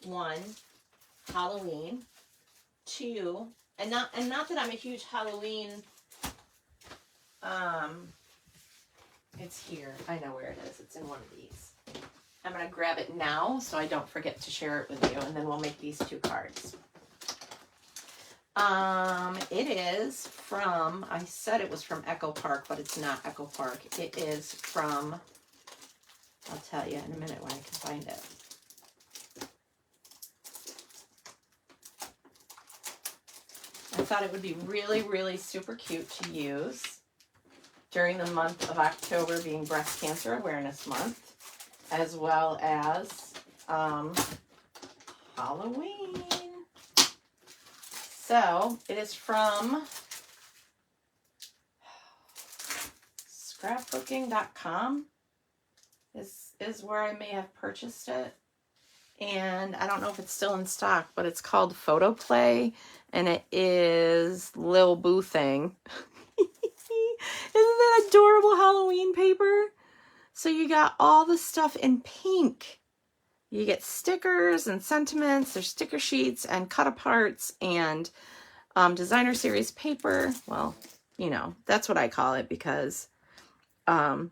one, Halloween, two, and not that I'm a huge Halloween, it's here. I know where it is. It's in one of these. I'm going to grab it now so I don't forget to share it with you, and then we'll make these two cards. It is from, I said it was from Echo Park, but it's not Echo Park. It is from, I'll tell you in a minute when I can find it. I thought it would be really, really super cute to use during the month of October being Breast Cancer Awareness Month, as well as Halloween. So it is from scrapbooking.com is where I may have purchased it. And I don't know if it's still in stock, but it's called Photo Play, and it is Lil Boo Thing. Isn't that adorable Halloween paper? So you got all the stuff in pink. You get stickers and sentiments. There's sticker sheets and cut aparts and designer series paper. Well, you know, that's what I call it because the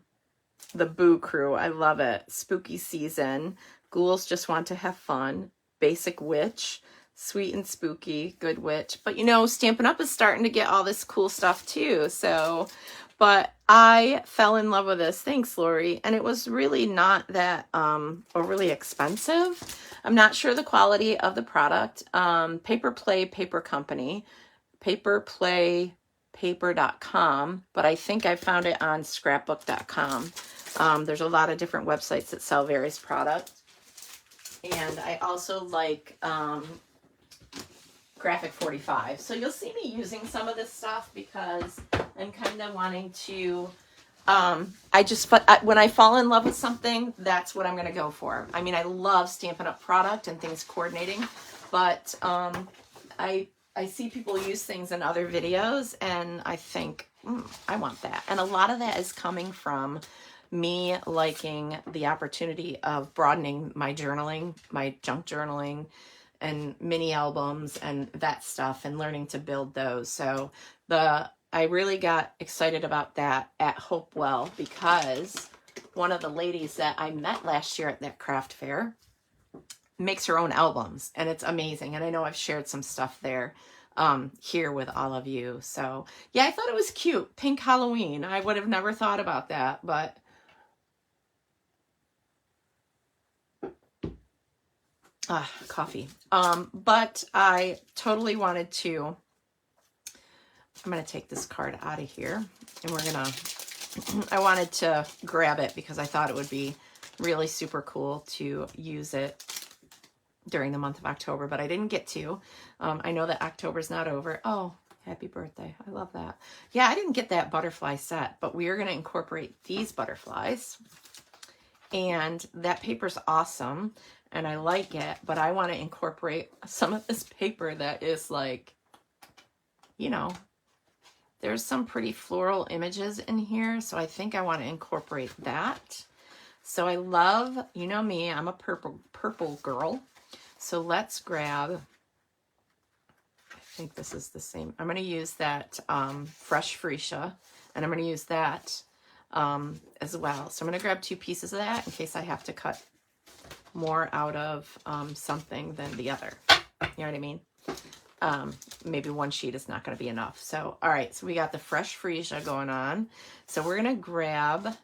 Boo Crew, I love it. Spooky season. Ghouls just want to have fun. Basic witch. Sweet and spooky. Good witch. But you know, Stampin' Up is starting to get all this cool stuff too. So, but I fell in love with this. Thanks, Lori. And it was really not that overly expensive. I'm not sure the quality of the product. Paper Play Paper Company. Paperplaypaper.com. But I think I found it on scrapbook.com. There's a lot of different websites that sell various products. And I also like Graphic 45. So you'll see me using some of this stuff because I'm kind of wanting to, when I fall in love with something, that's what I'm going to go for. I mean, I love Stampin' Up product and things coordinating, but I see people use things in other videos and I think, I want that. And a lot of that is coming from me liking the opportunity of broadening my journaling, my junk journaling and mini albums and that stuff and learning to build those. So I really got excited about that at Hopewell because one of the ladies that I met last year at that craft fair makes her own albums and it's amazing. And I know I've shared some stuff there here with all of you. So yeah, I thought it was cute. Pink Halloween. I would have never thought about that, but coffee. But I totally wanted to, I'm going to take this card out of here and I wanted to grab it because I thought it would be really super cool to use it during the month of October, but I didn't get to. I know that October's not over. Oh, happy birthday. I love that. Yeah, I didn't get that butterfly set, but we are going to incorporate these butterflies. And that paper's awesome. And I like it, but I want to incorporate some of this paper that is like you know, there's some pretty floral images in here, so I think I want to incorporate that. So I love, you know me, I'm a purple girl. So let's grab, I think this is the same. I'm going to use that fresh freesia, and I'm going to use that as well. So I'm going to grab 2 pieces of that in case I have to cut more out of something than the other. You know what I mean? Maybe 1 sheet is not going to be enough. So, all right, so we got the fresh freesia going on. So we're going to grab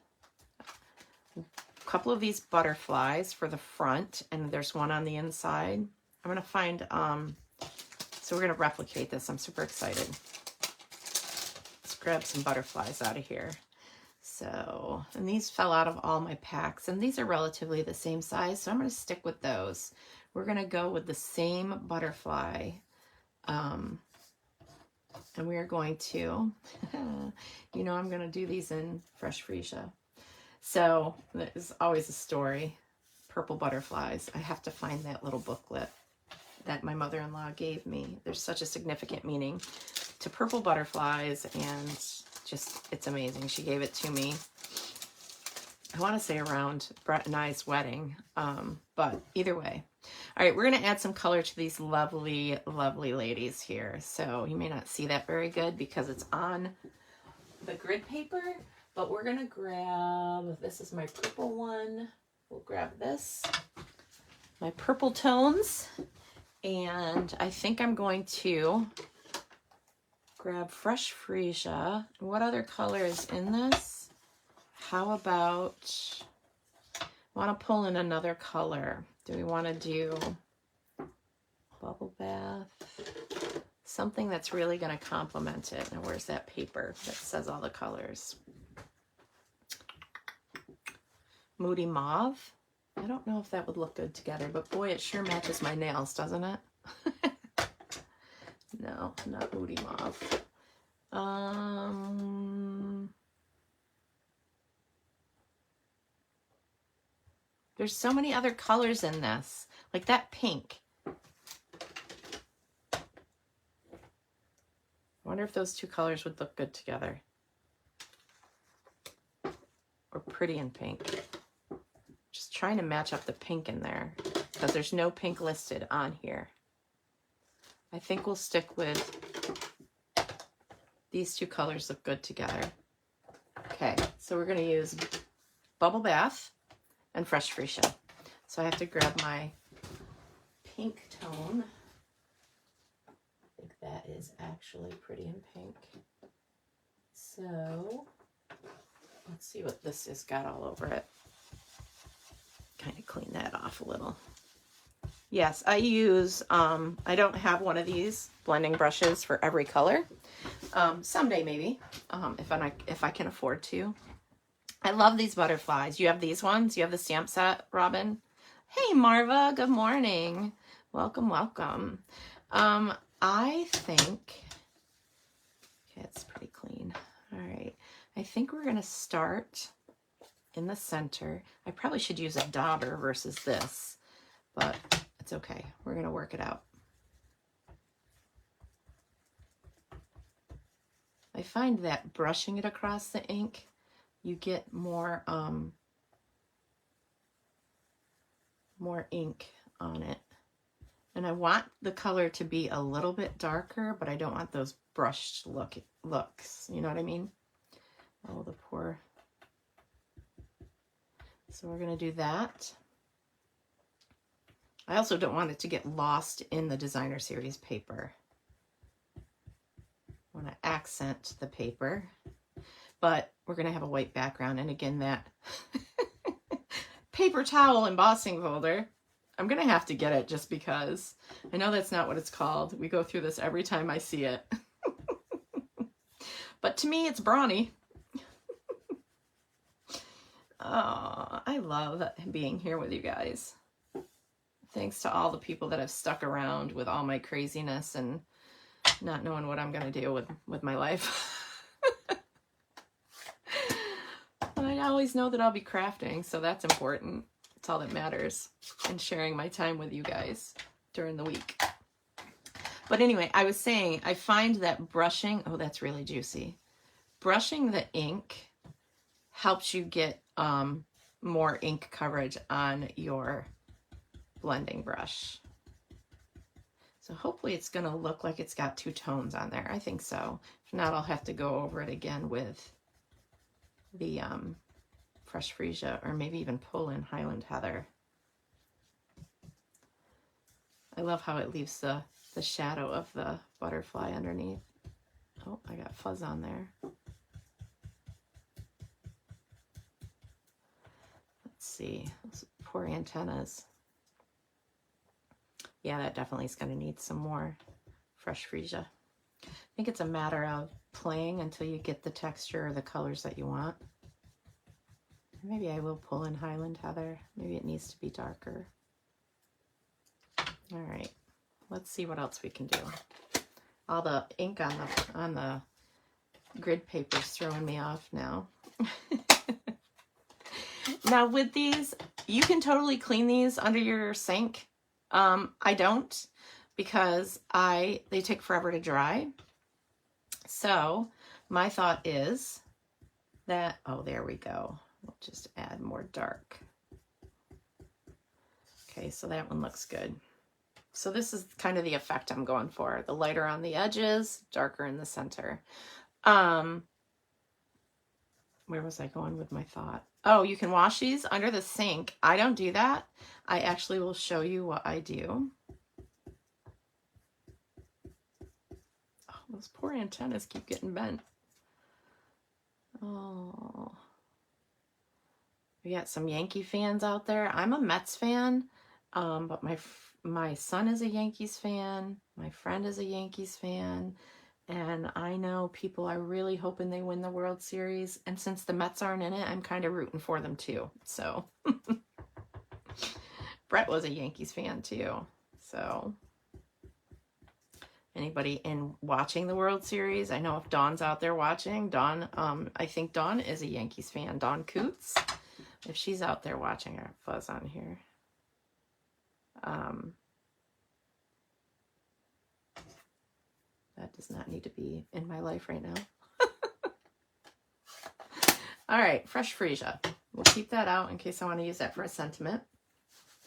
a couple of these butterflies for the front, and there's one on the inside. I'm going to find, so we're going to replicate this. I'm super excited. Let's grab some butterflies out of here. So, and these fell out of all my packs, and these are relatively the same size, so I'm going to stick with those. We're going to go with the same butterfly. And we are going to, you know, I'm going to do these in fresh freesia. So there's always a story. Purple butterflies. I have to find that little booklet that my mother-in-law gave me. There's such a significant meaning to purple butterflies, and just, it's amazing. She gave it to me, I want to say around Brett and I's wedding, but either way. All right, we're going to add some color to these lovely, lovely ladies here. So you may not see that very good because it's on the grid paper, but we're going to grab, this is my purple one. We'll grab this, my purple tones, and I think I'm going to grab fresh freesia. What other color is in this? How about, I want to pull in another color. Do we want to do bubble bath? Something that's really going to complement it. Now, where's that paper that says all the colors? Moody mauve. I don't know if that would look good together, but boy, it sure matches my nails, doesn't it? No, not moody mauve. There's so many other colors in this, like that pink. I wonder if those 2 colors would look good together. Or pretty in pink. Just trying to match up the pink in there, because there's no pink listed on here. I think we'll stick with these 2 colors look good together. Okay, so we're going to use bubble bath and fresh freesia. So I have to grab my pink tone. I think that is actually pretty in pink. So let's see what this has got all over it. Kind of clean that off a little. Yes, I use, I don't have one of these blending brushes for every color. Someday maybe, if I can afford to. I love these butterflies. You have these ones? You have the stamp set, Robin? Hey, Marva, good morning. Welcome, welcome. I think, okay, it's pretty clean. All right, I think we're gonna start in the center. I probably should use a dauber versus this, but it's okay. We're gonna work it out. I find that brushing it across the ink, you get more ink on it. And I want the color to be a little bit darker, but I don't want those brushed looks. You know what I mean? Oh, the poor. So we're going to do that. I also don't want it to get lost in the designer series paper. I want to accent the paper, but we're going to have a white background. And again, that paper towel embossing folder, I'm going to have to get it just because I know that's not what it's called. We go through this every time I see it. But to me, it's brawny. Oh, I love being here with you guys. Thanks to all the people that have stuck around with all my craziness and not knowing what I'm going to do with my life. I always know that I'll be crafting, so that's important. It's all that matters, and sharing my time with you guys during the week. But anyway, I was saying, I find that brushing, oh, that's really juicy. Brushing the ink helps you get more ink coverage on your blending brush. So hopefully it's going to look like it's got two tones on there. I think so. If not, I'll have to go over it again with the Fresh Freesia, or maybe even pull in Highland Heather. I love how it leaves the shadow of the butterfly underneath. Oh, I got fuzz on there. Let's see, those poor antennas. Yeah, that definitely is going to need some more Fresh Freesia. I think it's a matter of playing until you get the texture or the colors that you want. Maybe I will pull in Highland Heather. Maybe it needs to be darker. All right, let's see what else we can do. All the ink on the grid paper is throwing me off now. Now with these, you can totally clean these under your sink. I don't, because they take forever to dry. So my thought is that, oh, there we go. We'll just add more dark. Okay, so that one looks good. So this is kind of the effect I'm going for. The lighter on the edges, darker in the center. Where was I going with my thought? Oh, you can wash these under the sink. I don't do that. I actually will show you what I do. Oh, those poor antennas keep getting bent. Oh. We got some Yankee fans out there. I'm a Mets fan, but my son is a Yankees fan. My friend is a Yankees fan. And I know people are really hoping they win the World Series. And since the Mets aren't in it, I'm kind of rooting for them too. So Brett was a Yankees fan too. So anybody in watching the World Series, I know if Dawn's out there watching, Dawn, I think Dawn is a Yankees fan. Dawn Coots, if she's out there watching, I have fuzz on here. That does not need to be in my life right now. All right, Fresh Freesia. We'll keep that out in case I want to use that for a sentiment.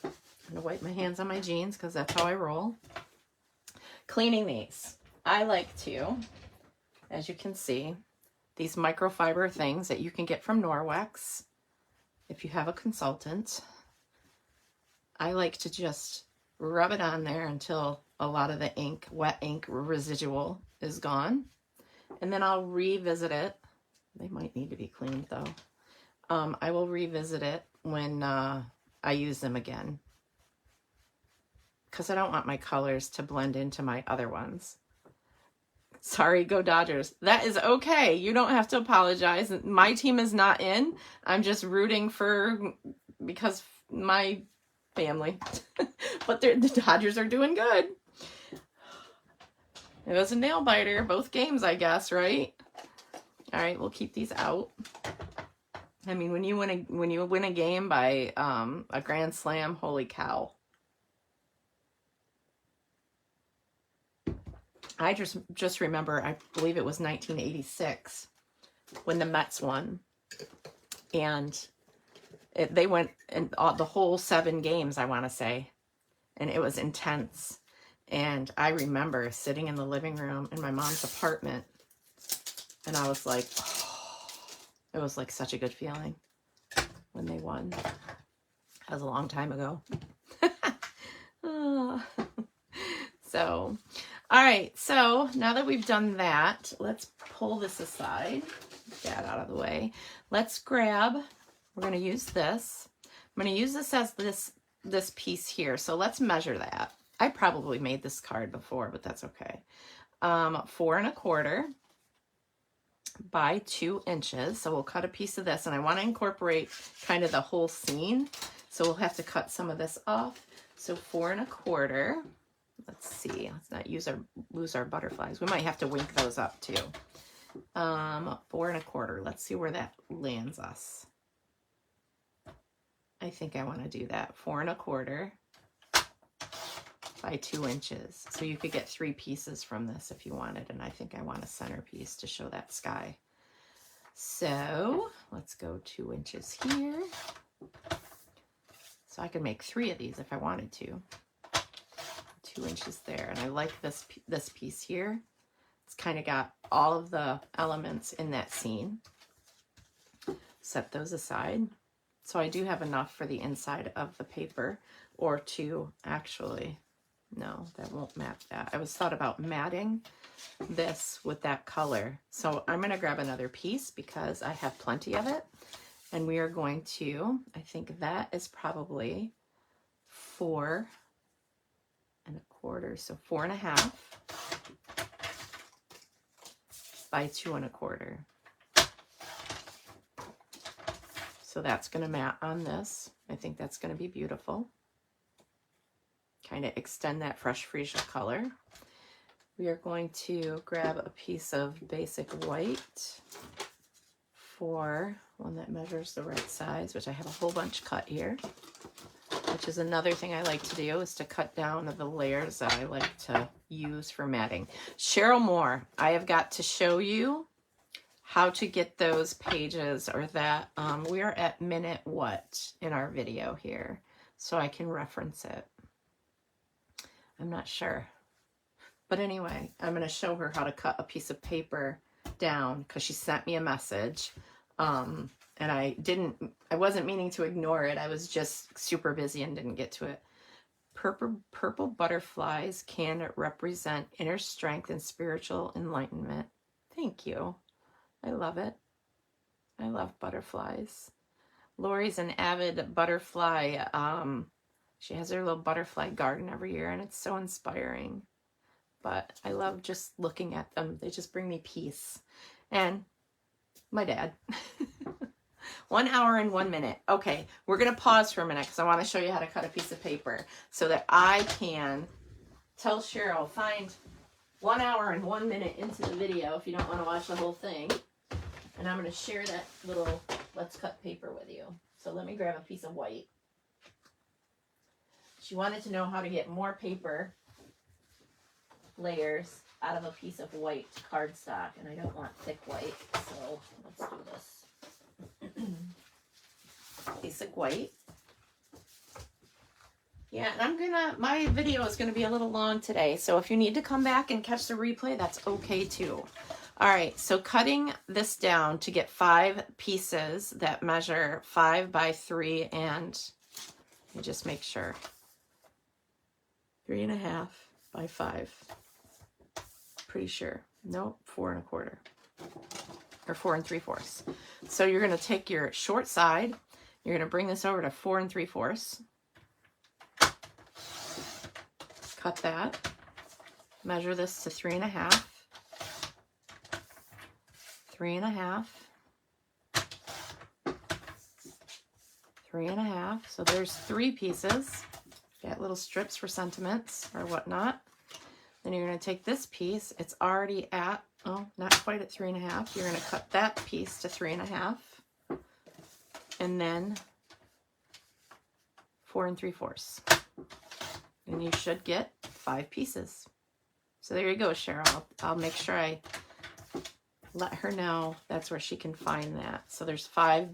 I'm going to wipe my hands on my jeans because that's how I roll. Cleaning these. I like to, as you can see, these microfiber things that you can get from Norwex if you have a consultant. I like to just rub it on there until a lot of the ink, wet ink residual is gone. And then I'll revisit it. They might need to be cleaned though. I will revisit it when I use them again, because I don't want my colors to blend into my other ones. Sorry, go Dodgers. That is okay. You don't have to apologize. My team is not in. I'm just rooting because my family. But the Dodgers are doing good. It was a nail biter, both games, I guess, right? All right, we'll keep these out. I mean, when you win a game by a grand slam, holy cow. I just remember, I believe it was 1986 when the Mets won, and they went in the whole 7 games, I want to say, and it was intense. And I remember sitting in the living room in my mom's apartment, and I was like, oh, it was like such a good feeling when they won. That was a long time ago. So, all right. So now that we've done that, let's pull this aside, get that out of the way. Let's grab, we're going to use this. I'm going to use this as this piece here. So let's measure that. I probably made this card before, but that's okay. 4 1/4 by 2 inches. So we'll cut a piece of this, and I want to incorporate kind of the whole scene. So we'll have to cut some of this off. So 4 1/4. Let's see. Let's not lose our butterflies. We might have to wink those up too. 4 1/4. Let's see where that lands us. I think I want to do that. 4 1/4. by 2 inches. So you could get 3 pieces from this if you wanted, and I think I want a centerpiece to show that sky. So let's go 2 inches here. So I could make 3 of these if I wanted to. 2 inches there, and I like this piece here. It's kind of got all of the elements in that scene. Set those aside. So I do have enough for the inside of the paper, or to actually, no, that won't mat that. I was thought about matting this with that color. So I'm going to grab another piece because I have plenty of it. And we are going to, I think that is probably 4 1/4, so 4 1/2 by 2 1/4. So that's going to mat on this. I think that's going to be beautiful. Kind of extend that fresh freesia color. We are going to grab a piece of basic white for one that measures the right size, which I have a whole bunch cut here, which is another thing I like to do, is to cut down the layers that I like to use for matting. Cheryl Moore, I have got to show you how to get those pages, or that. We are at minute what in our video here, so I can reference it. I'm not sure. But anyway, I'm going to show her how to cut a piece of paper down because she sent me a message. And I wasn't meaning to ignore it. I was just super busy and didn't get to it. Purple butterflies can represent inner strength and spiritual enlightenment. Thank you. I love it. I love butterflies. Lori's an avid butterfly. She has her little butterfly garden every year, and it's so inspiring. But I love just looking at them. They just bring me peace. And my dad. 1 hour and 1 minute. Okay, we're going to pause for a minute because I want to show you how to cut a piece of paper so that I can tell Cheryl, find 1 hour and 1 minute into the video if you don't want to watch the whole thing. And I'm going to share that little let's cut paper with you. So let me grab a piece of white. She wanted to know how to get more paper layers out of a piece of white cardstock, and I don't want thick white, so let's do this. Basic white. Yeah, and my video is gonna be a little long today, so if you need to come back and catch the replay, that's okay too. All right, so cutting this down to get 5 pieces that measure 5 by 3, and let me just make sure, 3 1/2 by 5. Pretty sure. No, 4 1/4 or 4 3/4. So you're going to take your short side, you're going to bring this over to 4 3/4. Cut that. Measure this to 3 1/2. 3 1/2. 3 1/2. So there's 3 pieces. Got little strips for sentiments or whatnot. Then you're going to take this piece. It's already at, oh, not quite at 3 1/2. You're going to cut that piece to 3 1/2. And then 4 3/4. And you should get 5 pieces. So there you go, Cheryl. I'll make sure I let her know that's where she can find that. So there's 5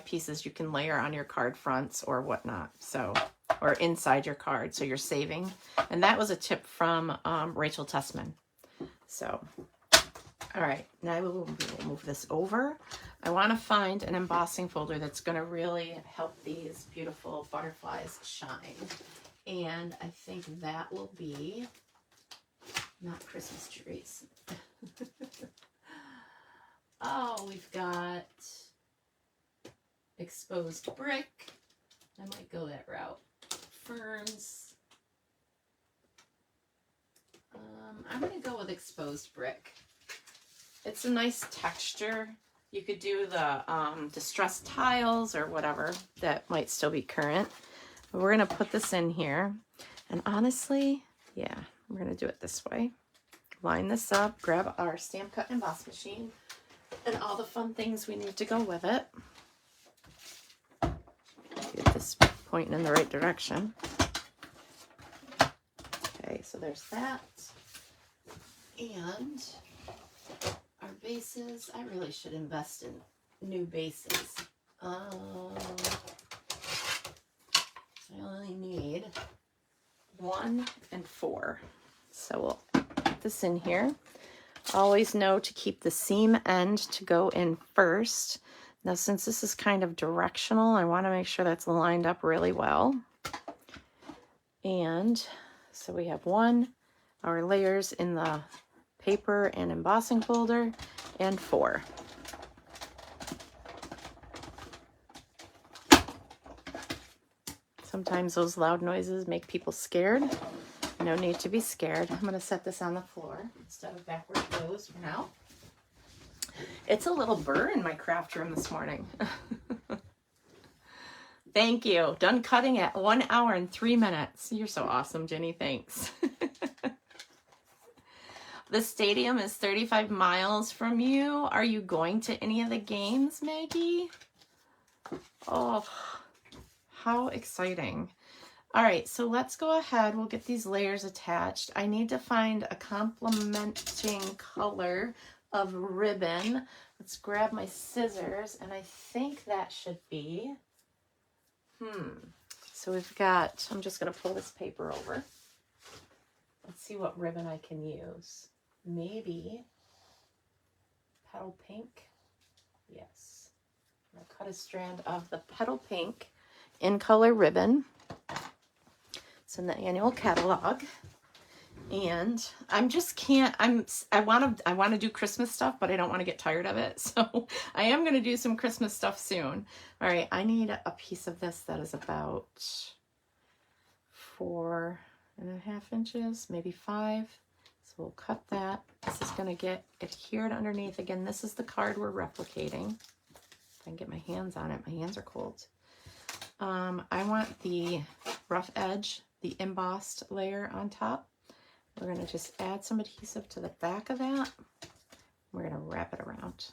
pieces you can layer on your card fronts or whatnot. So, or inside your card. So you're saving. And that was a tip from Rachel Tessman. So, all right. Now we'll move this over. I want to find an embossing folder that's going to really help these beautiful butterflies shine. And I think that will be not Christmas trees. Oh, we've got exposed brick. I might go that route. Ferns. I'm going to go with exposed brick. It's a nice texture. You could do the distressed tiles or whatever that might still be current. But we're going to put this in here. And honestly, yeah, we're going to do it this way. Line this up, grab our stamp cut and emboss machine, and all the fun things we need to go with it. Get this pointing in the right direction. So there's that. And our bases, I really should invest in new bases. I only need 1 and 4. So we'll put this in here. Always know to keep the seam end to go in first. Now, since this is kind of directional, I want to make sure that's lined up really well. And so we have our layers in the paper and embossing folder, and 4. Sometimes those loud noises make people scared. No need to be scared. I'm going to set this on the floor instead of back where it goes for now. It's a little burr in my craft room this morning. Thank you. Done cutting at 1 hour and 3 minutes. You're so awesome, Jenny. Thanks. The stadium is 35 miles from you. Are you going to any of the games, Maggie? Oh, how exciting. All right, so let's go ahead. We'll get these layers attached. I need to find a complementing color of ribbon. Let's grab my scissors, and I think that should be, so we've got, I'm just going to pull this paper over. Let's see what ribbon I can use. Maybe petal pink. Yes. I'm going to cut a strand of the petal pink in color ribbon. It's in the annual catalog. And I want to do Christmas stuff, but I don't want to get tired of it. So I am going to do some Christmas stuff soon. All right. I need a piece of this that is about 4.5 inches, maybe 5. So we'll cut that. This is going to get adhered underneath. Again, this is the card we're replicating. If I can get my hands on it. My hands are cold. I want the rough edge, the embossed layer on top. We're going to just add some adhesive to the back of that. We're going to wrap it around.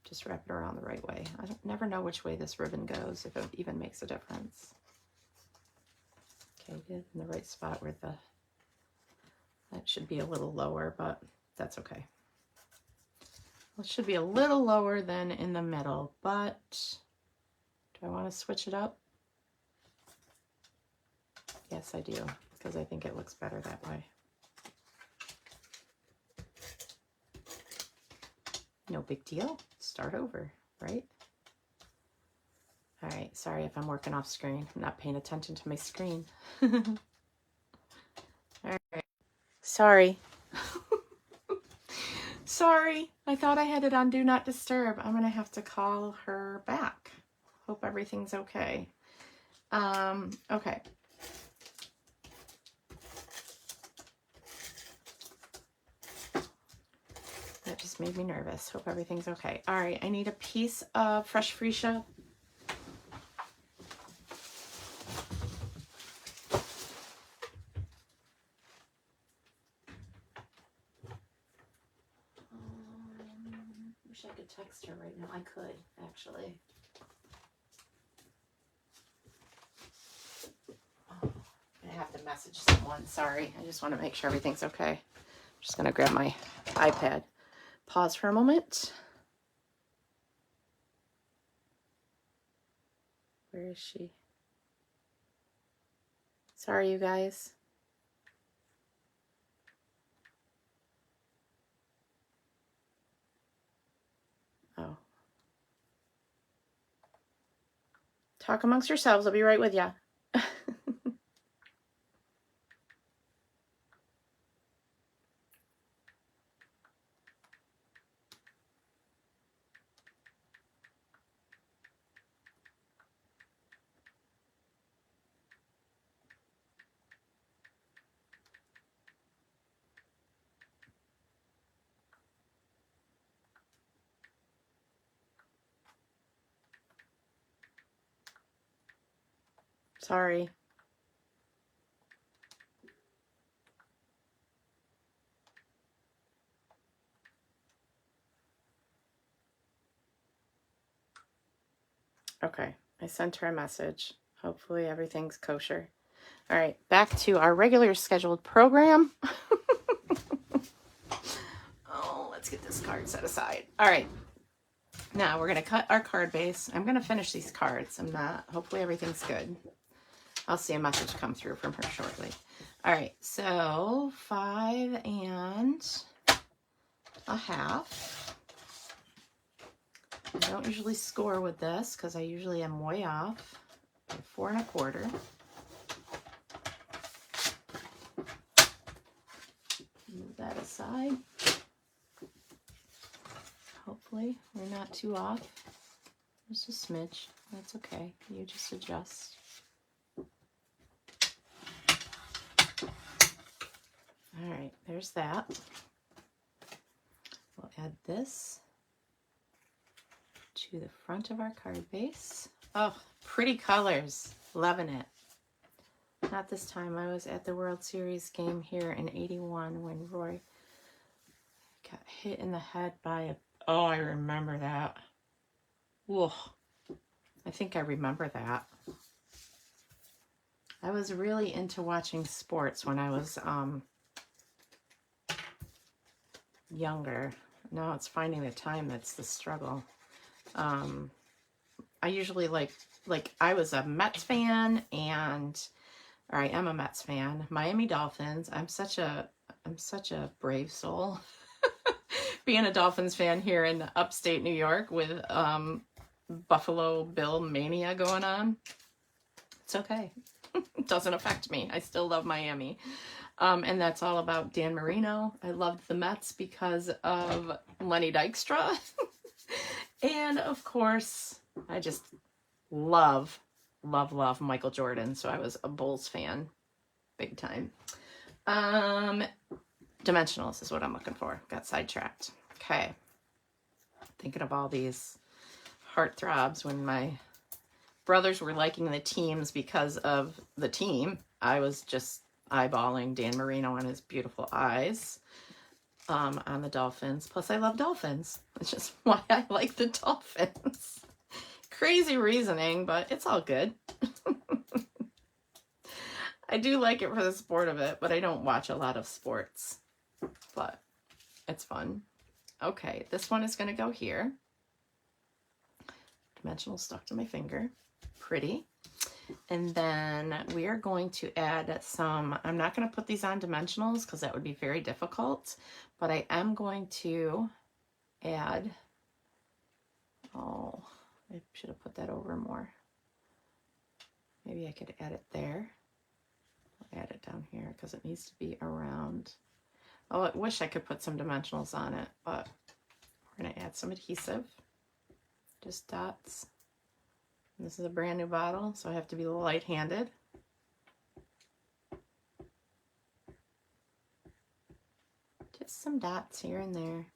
Just wrap it around the right way. I never know which way this ribbon goes, if it even makes a difference. Okay, get it in the right spot where that should be a little lower, but that's okay. Well, it should be a little lower than in the middle, but do I want to switch it up? Yes, I do, because I think it looks better that way. No big deal. Start over, right? All right, sorry if I'm working off screen. I'm not paying attention to my screen. All right. Sorry. Sorry. I thought I had it on Do Not Disturb. I'm going to have to call her back. Hope everything's okay. Okay. That just made me nervous. Hope everything's okay. All right, I need a piece of fresh freesia. Wish I could text her right now. I could, actually. Oh, I have to message someone. Sorry. I just want to make sure everything's okay. I'm just going to grab my iPad. Pause for a moment. Where is she? Sorry, you guys. Oh. Talk amongst yourselves. I'll be right with you. Sorry. Okay, I sent her a message. Hopefully everything's kosher. All right, back to our regular scheduled program. Oh, let's get this card set aside. All right. Now we're going to cut our card base. I'm going to finish these cards. I'm not. Hopefully everything's good. I'll see a message come through from her shortly. All right. So 5 1/2. I don't usually score with this because I usually am way off. 4 1/4. Move that aside. Hopefully we're not too off. Just a smidge. That's okay. You just adjust. All right, there's that. We'll add this to the front of our card base. Oh, pretty colors. Loving it. Not this time. I was at the World Series game here in '81 when Roy got hit in the head by a... Oh, I remember that. Whoa. I think I remember that. I was really into watching sports when I was younger. Now it's finding the time that's the struggle. I usually like I was a Mets fan or I am a Mets fan. Miami Dolphins. I'm such a brave soul. Being a Dolphins fan here in upstate New York with Buffalo Bill mania going on. It's okay. It doesn't affect me. I still love Miami. And that's all about Dan Marino. I loved the Mets because of Lenny Dykstra. And of course, I just love Michael Jordan. So I was a Bulls fan, big time. Dimensionals is what I'm looking for. Got sidetracked. Okay. Thinking of all these heartthrobs when my brothers were liking the teams because of the team. I was just eyeballing Dan Marino and his beautiful eyes on the Dolphins. Plus, I love dolphins. It's just why I like the Dolphins. Crazy reasoning, but it's all good. I do like it for the sport of it, but I don't watch a lot of sports. But it's fun. Okay, this one is going to go here. Dimensional stuck to my finger. Pretty. And then we are going to add some, I'm not going to put these on dimensionals because that would be very difficult, but I am going to add, oh, I should have put that over more. Maybe I could add it there. I'll add it down here because it needs to be around. Oh, I wish I could put some dimensionals on it, but we're going to add some adhesive. Just dots. And this is a brand new bottle, so I have to be light-handed. Just some dots here and there.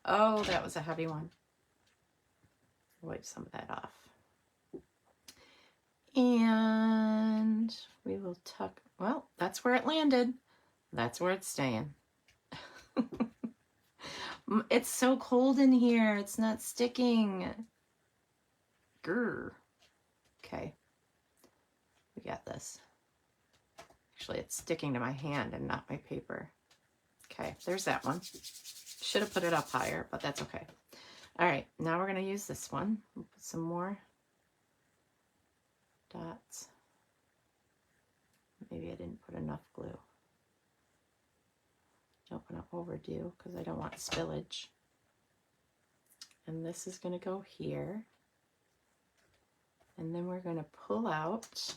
Oh, that was a heavy one. Wipe some of that off. And we will tuck, well, that's where it landed. That's where it's staying. It's so cold in here. It's not sticking. Grr. Okay. We got this. Actually, it's sticking to my hand and not my paper. Okay, there's that one. Should have put it up higher, but that's okay. All right, now we're going to use this one. We'll put some more dots. Maybe I didn't put enough glue. Don't want to overdo because I don't want spillage. And this is going to go here. And then we're going to pull out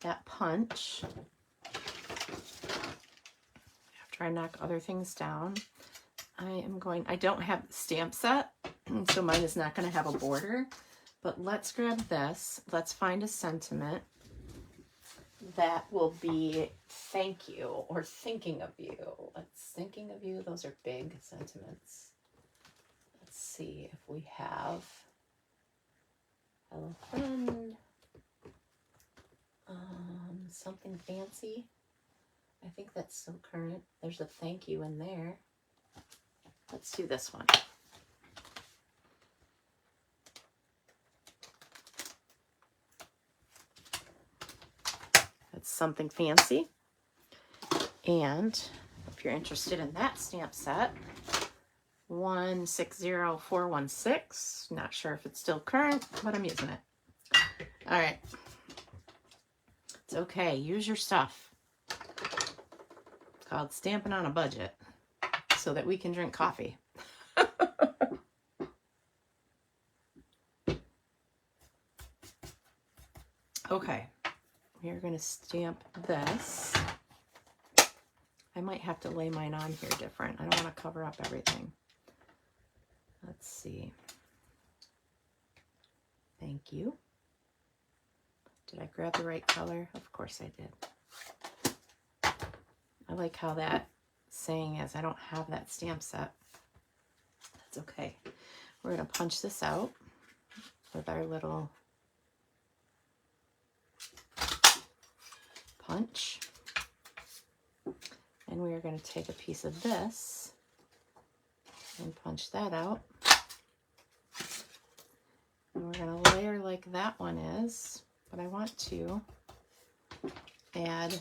that punch. After I knock other things down, I don't have the stamp set, so mine is not going to have a border. But let's grab this. Let's find a sentiment that will be thank you or thinking of you. Let's thinking of you. Those are big sentiments. Let's see if we have hello friend. Something fancy. I think that's so current. There's a thank you in there. Let's do this one. something fancy. And if you're interested in that stamp set, 160416. Not sure if it's still current, but I'm using it. All right. It's okay. Use your stuff. It's called Stampin' on a Budget so that we can drink coffee. Okay. We are going to stamp this. I might have to lay mine on here different. I don't want to cover up everything. Let's see. Thank you. Did I grab the right color? Of course I did. I like how that saying is, I don't have that stamp set. That's okay. We're going to punch this out with our little punch. And we are going to take a piece of this and punch that out. And we're going to layer like that one is, but I want to add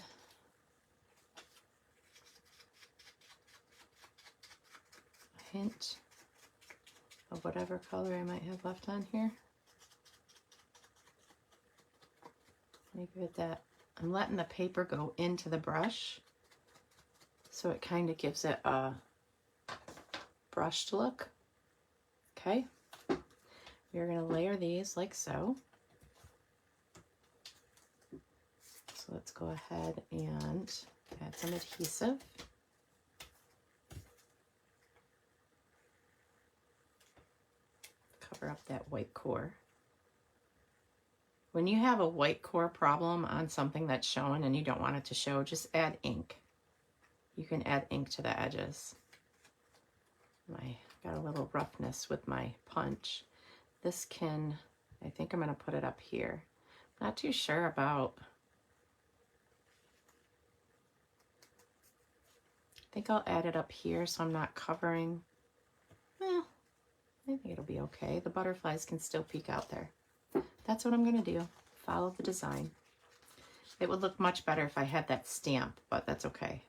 a hint of whatever color I might have left on here. Let me give it that. I'm letting the paper go into the brush, so it kind of gives it a brushed look. Okay. We're going to layer these like so. So let's go ahead and add some adhesive. Cover up that white core. When you have a white core problem on something that's shown and you don't want it to show, just add ink. You can add ink to the edges. I got a little roughness with my punch. This can, I think I'm going to put it up here. Not too sure about, I think I'll add it up here so I'm not covering. Well, I think it'll be okay. The butterflies can still peek out there. That's what I'm going to do. Follow the design. It would look much better if I had that stamp, but that's okay.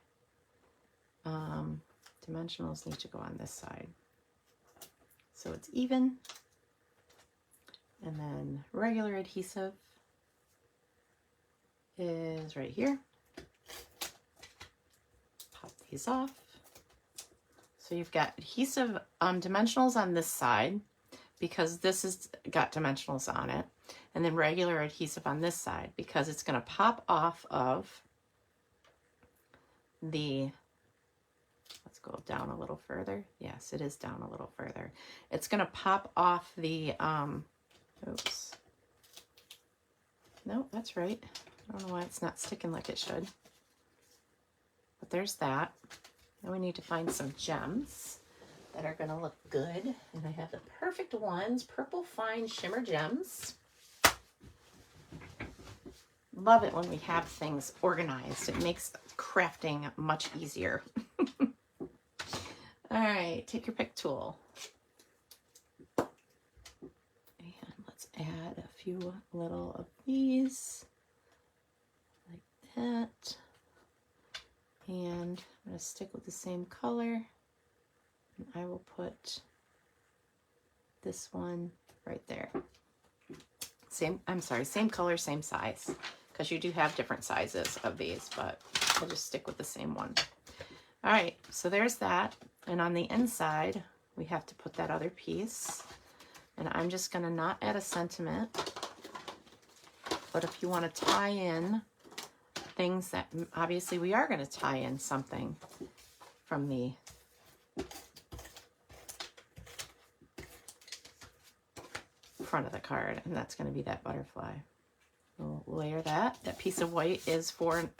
Dimensionals need to go on this side, so it's even. And then regular adhesive is right here. Pop these off. So you've got adhesive dimensionals on this side, because this has got dimensionals on it, and then regular adhesive on this side because it's going to pop off of the, let's go down a little further. Yes, it is down a little further. It's going to pop off the, oops. No, that's right. I don't know why it's not sticking like it should. But there's that. Now we need to find some gems that are going to look good. And I have the perfect ones, Purple Fine Shimmer Gems. Love it when we have things organized. It makes crafting much easier. All right, take your pick tool. And let's add a few little of these, like that. And I'm going to stick with the same color. And I will put this one right there. Same color, same size, because you do have different sizes of these, but we'll just stick with the same one. All right, so there's that. And on the inside, we have to put that other piece. And I'm just going to not add a sentiment, but if you want to tie in things that, obviously we are going to tie in something from the front of the card, and that's going to be that butterfly. We'll layer that. That piece of white is 4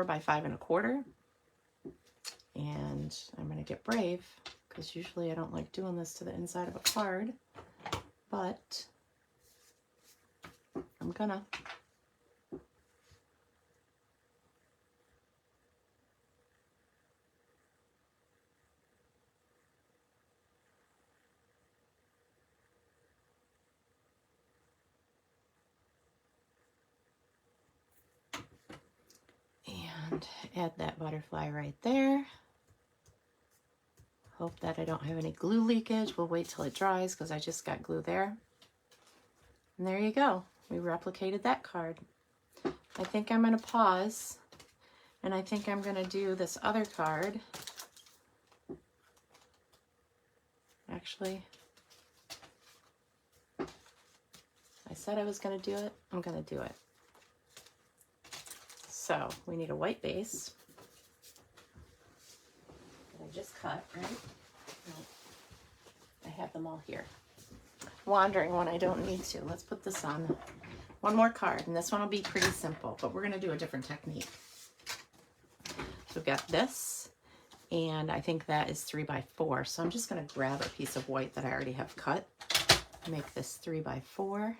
by 5 1/4. And I'm going to get brave, because usually I don't like doing this to the inside of a card, but I'm gonna. And add that butterfly right there. Hope that I don't have any glue leakage. We'll wait till it dries because I just got glue there. And there you go. We replicated that card. I think I'm going to pause, and I think I'm going to do this other card. Actually, I said I was going to do it. I'm going to do it. So we need a white base that I just cut, right? No, I have them all here. Wandering when I don't need to. Let's put this on. One more card, and this one will be pretty simple, but we're going to do a different technique. So we've got this, and I think that is 3 by 4. So I'm just going to grab a piece of white that I already have cut. Make this 3 by 4.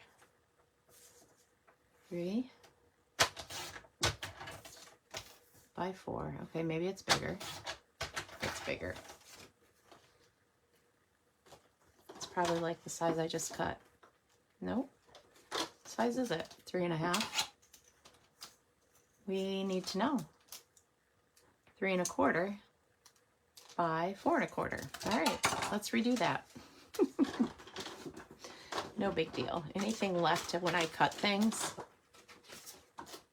3 by 4. Okay, maybe it's bigger. It's bigger. It's probably like the size I just cut. Nope. What size is it? 3.5. We need to know. 3 1/4 by 4 1/4. All right, let's redo that. No big deal. Anything left when I cut things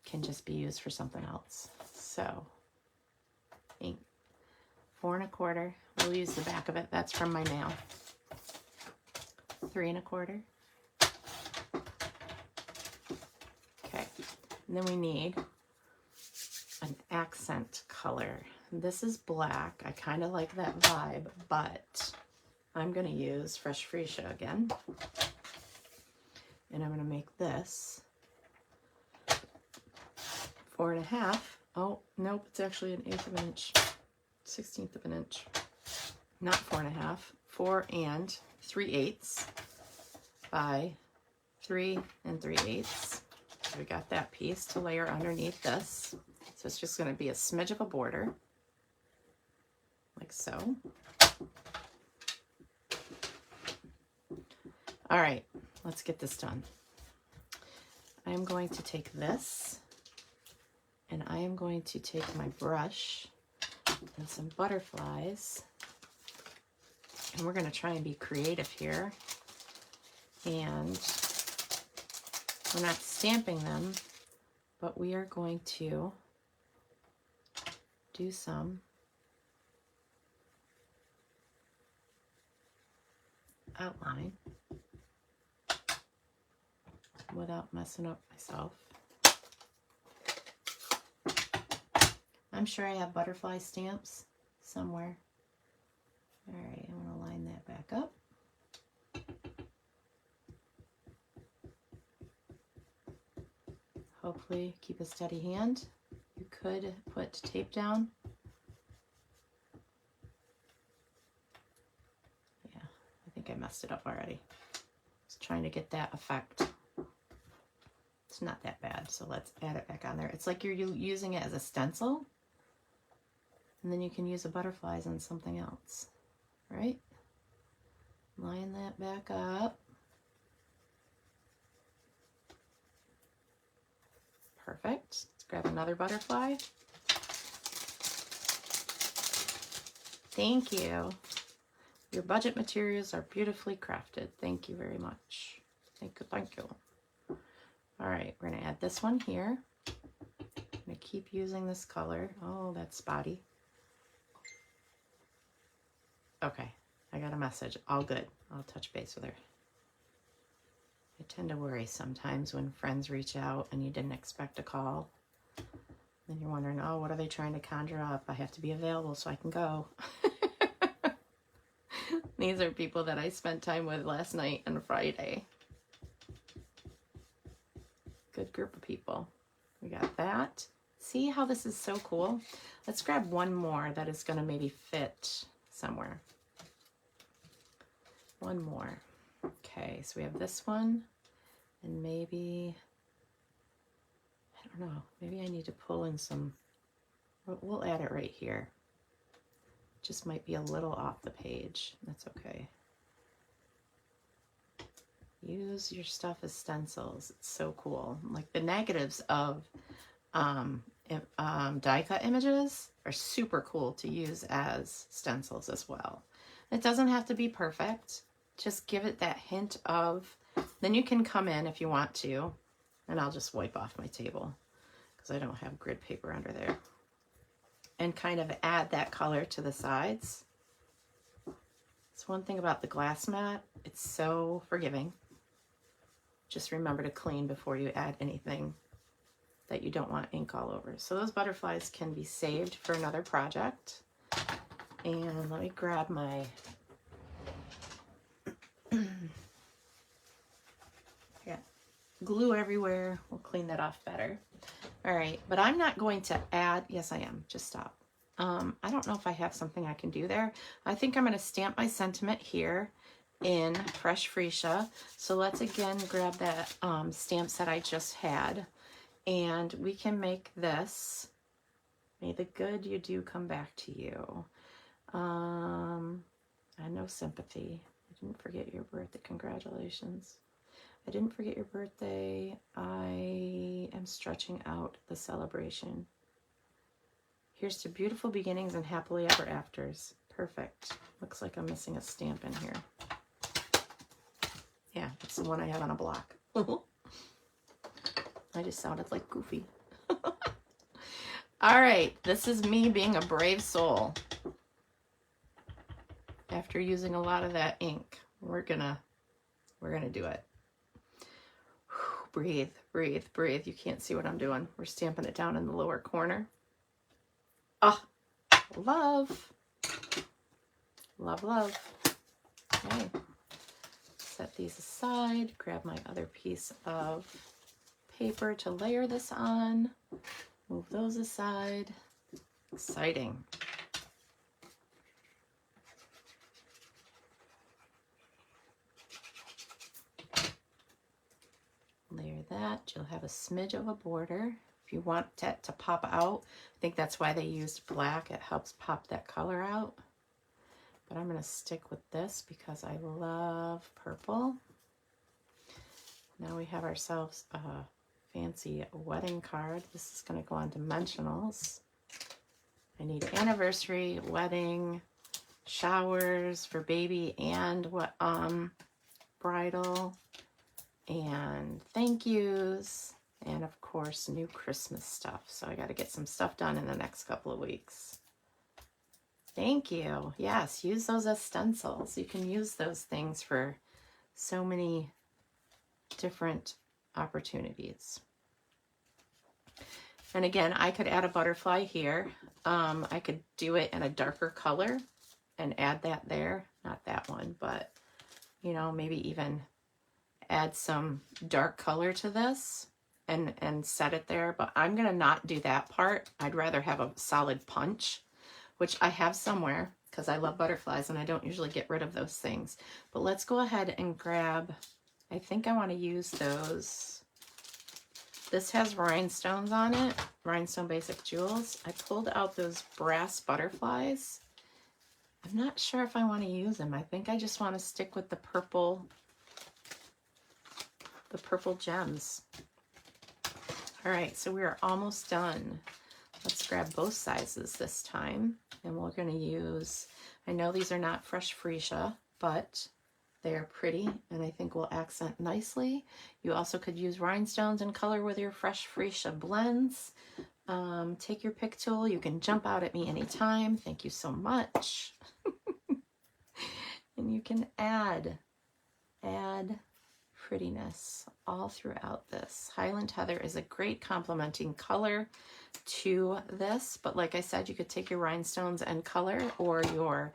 can just be used for something else. So, 4 1/4. We'll use the back of it. That's from my nail. 3 1/4. Okay, and then we need an accent color. This is black. I kind of like that vibe, but I'm going to use Fresh Freesia again. And I'm going to make this 4 1/2. Oh, nope, it's actually 1/8 of an inch. 1/16 of an inch. Not 4 1/2. 4 3/8 by 3 3/8. So we got that piece to layer underneath this. So it's just going to be a smidge of a border, like so. All right, let's get this done. I am going to take this, and I am going to take my brush and some butterflies, and we're going to try and be creative here. And we're not stamping them, but we are going to do some outline without messing up myself. I'm sure I have butterfly stamps somewhere. All right, I'm going to line that back up. Hopefully keep a steady hand. You could put tape down. Yeah, I think I messed it up already. Just trying to get that effect. It's not that bad, so let's add it back on there. It's like you're using it as a stencil, and then you can use the butterflies on something else, right? Line that back up. Perfect. Let's grab another butterfly. Thank you. Your budget materials are beautifully crafted. Thank you very much. Thank you, thank you. All right, we're gonna add this one here. I'm gonna keep using this color. Oh, that's spotty. Okay, I got a message. All good. I'll touch base with her. I tend to worry sometimes when friends reach out and you didn't expect a call. Then you're wondering, oh, what are they trying to conjure up? I have to be available so I can go. These are people that I spent time with last night and Friday. Good group of people. We got that. See how this is so cool? Let's grab one more that is going to maybe fit somewhere. One more. Okay, so we have this one, and maybe, I don't know, maybe I need to pull in some, we'll add it right here. Just might be a little off the page. That's okay. Use your stuff as stencils. It's so cool. Like the negatives of die cut images are super cool to use as stencils as well. It doesn't have to be perfect. Just give it that hint of, then you can come in if you want to, and I'll just wipe off my table because I don't have grid paper under there, and kind of add that color to the sides. It's one thing about the glass mat, it's so forgiving. Just remember to clean before you add anything that you don't want ink all over. So those butterflies can be saved for another project. And let me grab my yeah, glue everywhere. We'll clean that off better. All right, but I'm not going to add, yes I am, just stop. I don't know if I have something I can do there. I think I'm going to stamp my sentiment here in Fresh Freesia. So let's again grab that stamp set I just had, and we can make this, may the good you do come back to you. I know sympathy. I didn't forget your birthday. Congratulations. I didn't forget your birthday. I am stretching out the celebration. Here's to beautiful beginnings and happily ever afters. Perfect. Looks like I'm missing a stamp in here. Yeah, it's the one I have on a block. I just sounded like Goofy. All right, this is me being a brave soul. After using a lot of that ink, we're gonna do it. Breathe, breathe, breathe. You can't see what I'm doing. We're stamping it down in the lower corner. Oh, love. Love, love. Okay. Set these aside. Grab my other piece of paper to layer this on. Move those aside. Exciting. Layer that. You'll have a smidge of a border. If you want that to pop out, I think that's why they used black. It helps pop that color out. But I'm going to stick with this because I love purple. Now we have ourselves a fancy wedding card. This is going to go on dimensionals. I need anniversary, wedding, showers for baby and what bridal, and thank yous, and of course new Christmas stuff. So I got to get some stuff done in the next couple of weeks. Thank you. Yes, use those as stencils. You can use those things for so many different opportunities. And again, I could add a butterfly here. I could do it in a darker color and add that there. Not that one, but you know, maybe even add some dark color to this and set it there. But I'm gonna not do that part. I'd rather have a solid punch, which I have somewhere because I love butterflies and I don't usually get rid of those things. But let's go ahead and grab, I think I want to use those. This has rhinestones on it, rhinestone basic jewels. I pulled out those brass butterflies. I'm not sure if I want to use them. I think I just want to stick with the purple gems. All right, so we are almost done. Let's grab both sizes this time, and we're going to use, I know these are not Fresh Freesia, but they are pretty, and I think will accent nicely. You also could use rhinestones and color with your Fresh Freesia blends. Take your pick tool. You can jump out at me anytime. Thank you so much. And you can add prettiness all throughout this. Highland Heather is a great complementing color to this, but like I said, you could take your rhinestones and color, or your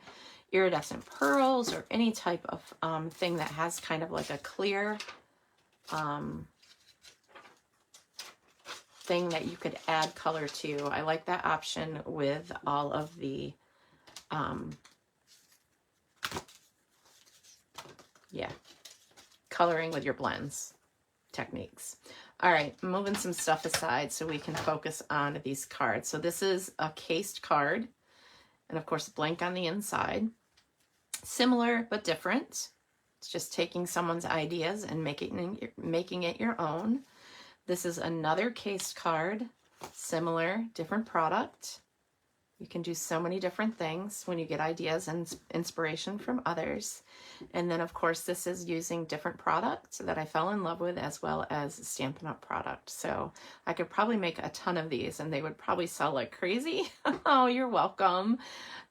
iridescent pearls, or any type of thing that has kind of like a clear thing that you could add color to. I like that option with all of the coloring with your blends techniques. All right, moving some stuff aside so we can focus on these cards. So this is a cased card, and of course blank on the inside. Similar but different. It's just taking someone's ideas and making it your own. This is another cased card Similar, different product. You can do so many different things when you get ideas and inspiration from others. And then of course, this is using different products that I fell in love with, as well as Stampin' Up product. So I could probably make a ton of these and they would probably sell like crazy. Oh, you're welcome.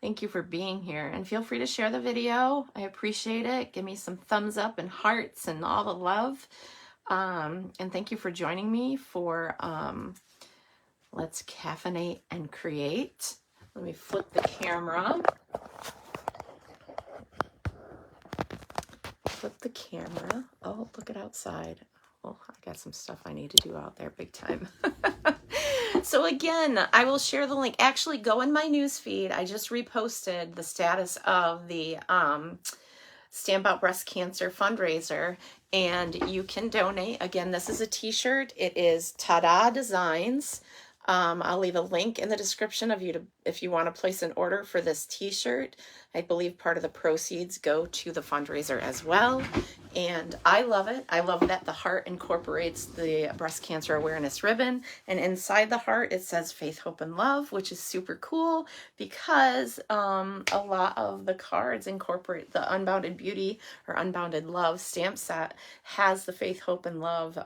Thank you for being here, and feel free to share the video. I appreciate it. Give me some thumbs up and hearts and all the love. And thank you for joining me for Let's Caffeinate and Create. Let me flip the camera. Flip the camera. Oh, look at outside. Oh, I got some stuff I need to do out there big time. So again, I will share the link. Actually, go in my news feed. I just reposted the status of the Stamp Out Breast Cancer fundraiser, and you can donate. Again, this is a t-shirt. It is Tada Designs. I'll leave a link in the description if you want to place an order for this t-shirt. I believe part of the proceeds go to the fundraiser as well. And I love it. I love that the heart incorporates the breast cancer awareness ribbon. And inside the heart, it says faith, hope, and love, which is super cool because a lot of the cards incorporate the Unbounded Beauty or Unbounded Love stamp set has the faith, hope, and love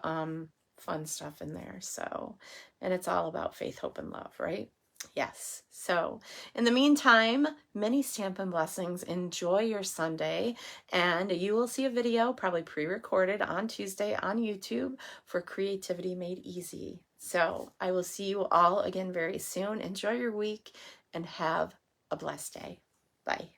fun stuff in there. So, and it's all about faith, hope, and love, right? Yes. So in the meantime, many Stampin' Blessings. Enjoy your Sunday, and you will see a video probably pre-recorded on Tuesday on YouTube for Creativity Made Easy. So I will see you all again very soon. Enjoy your week and have a blessed day. Bye.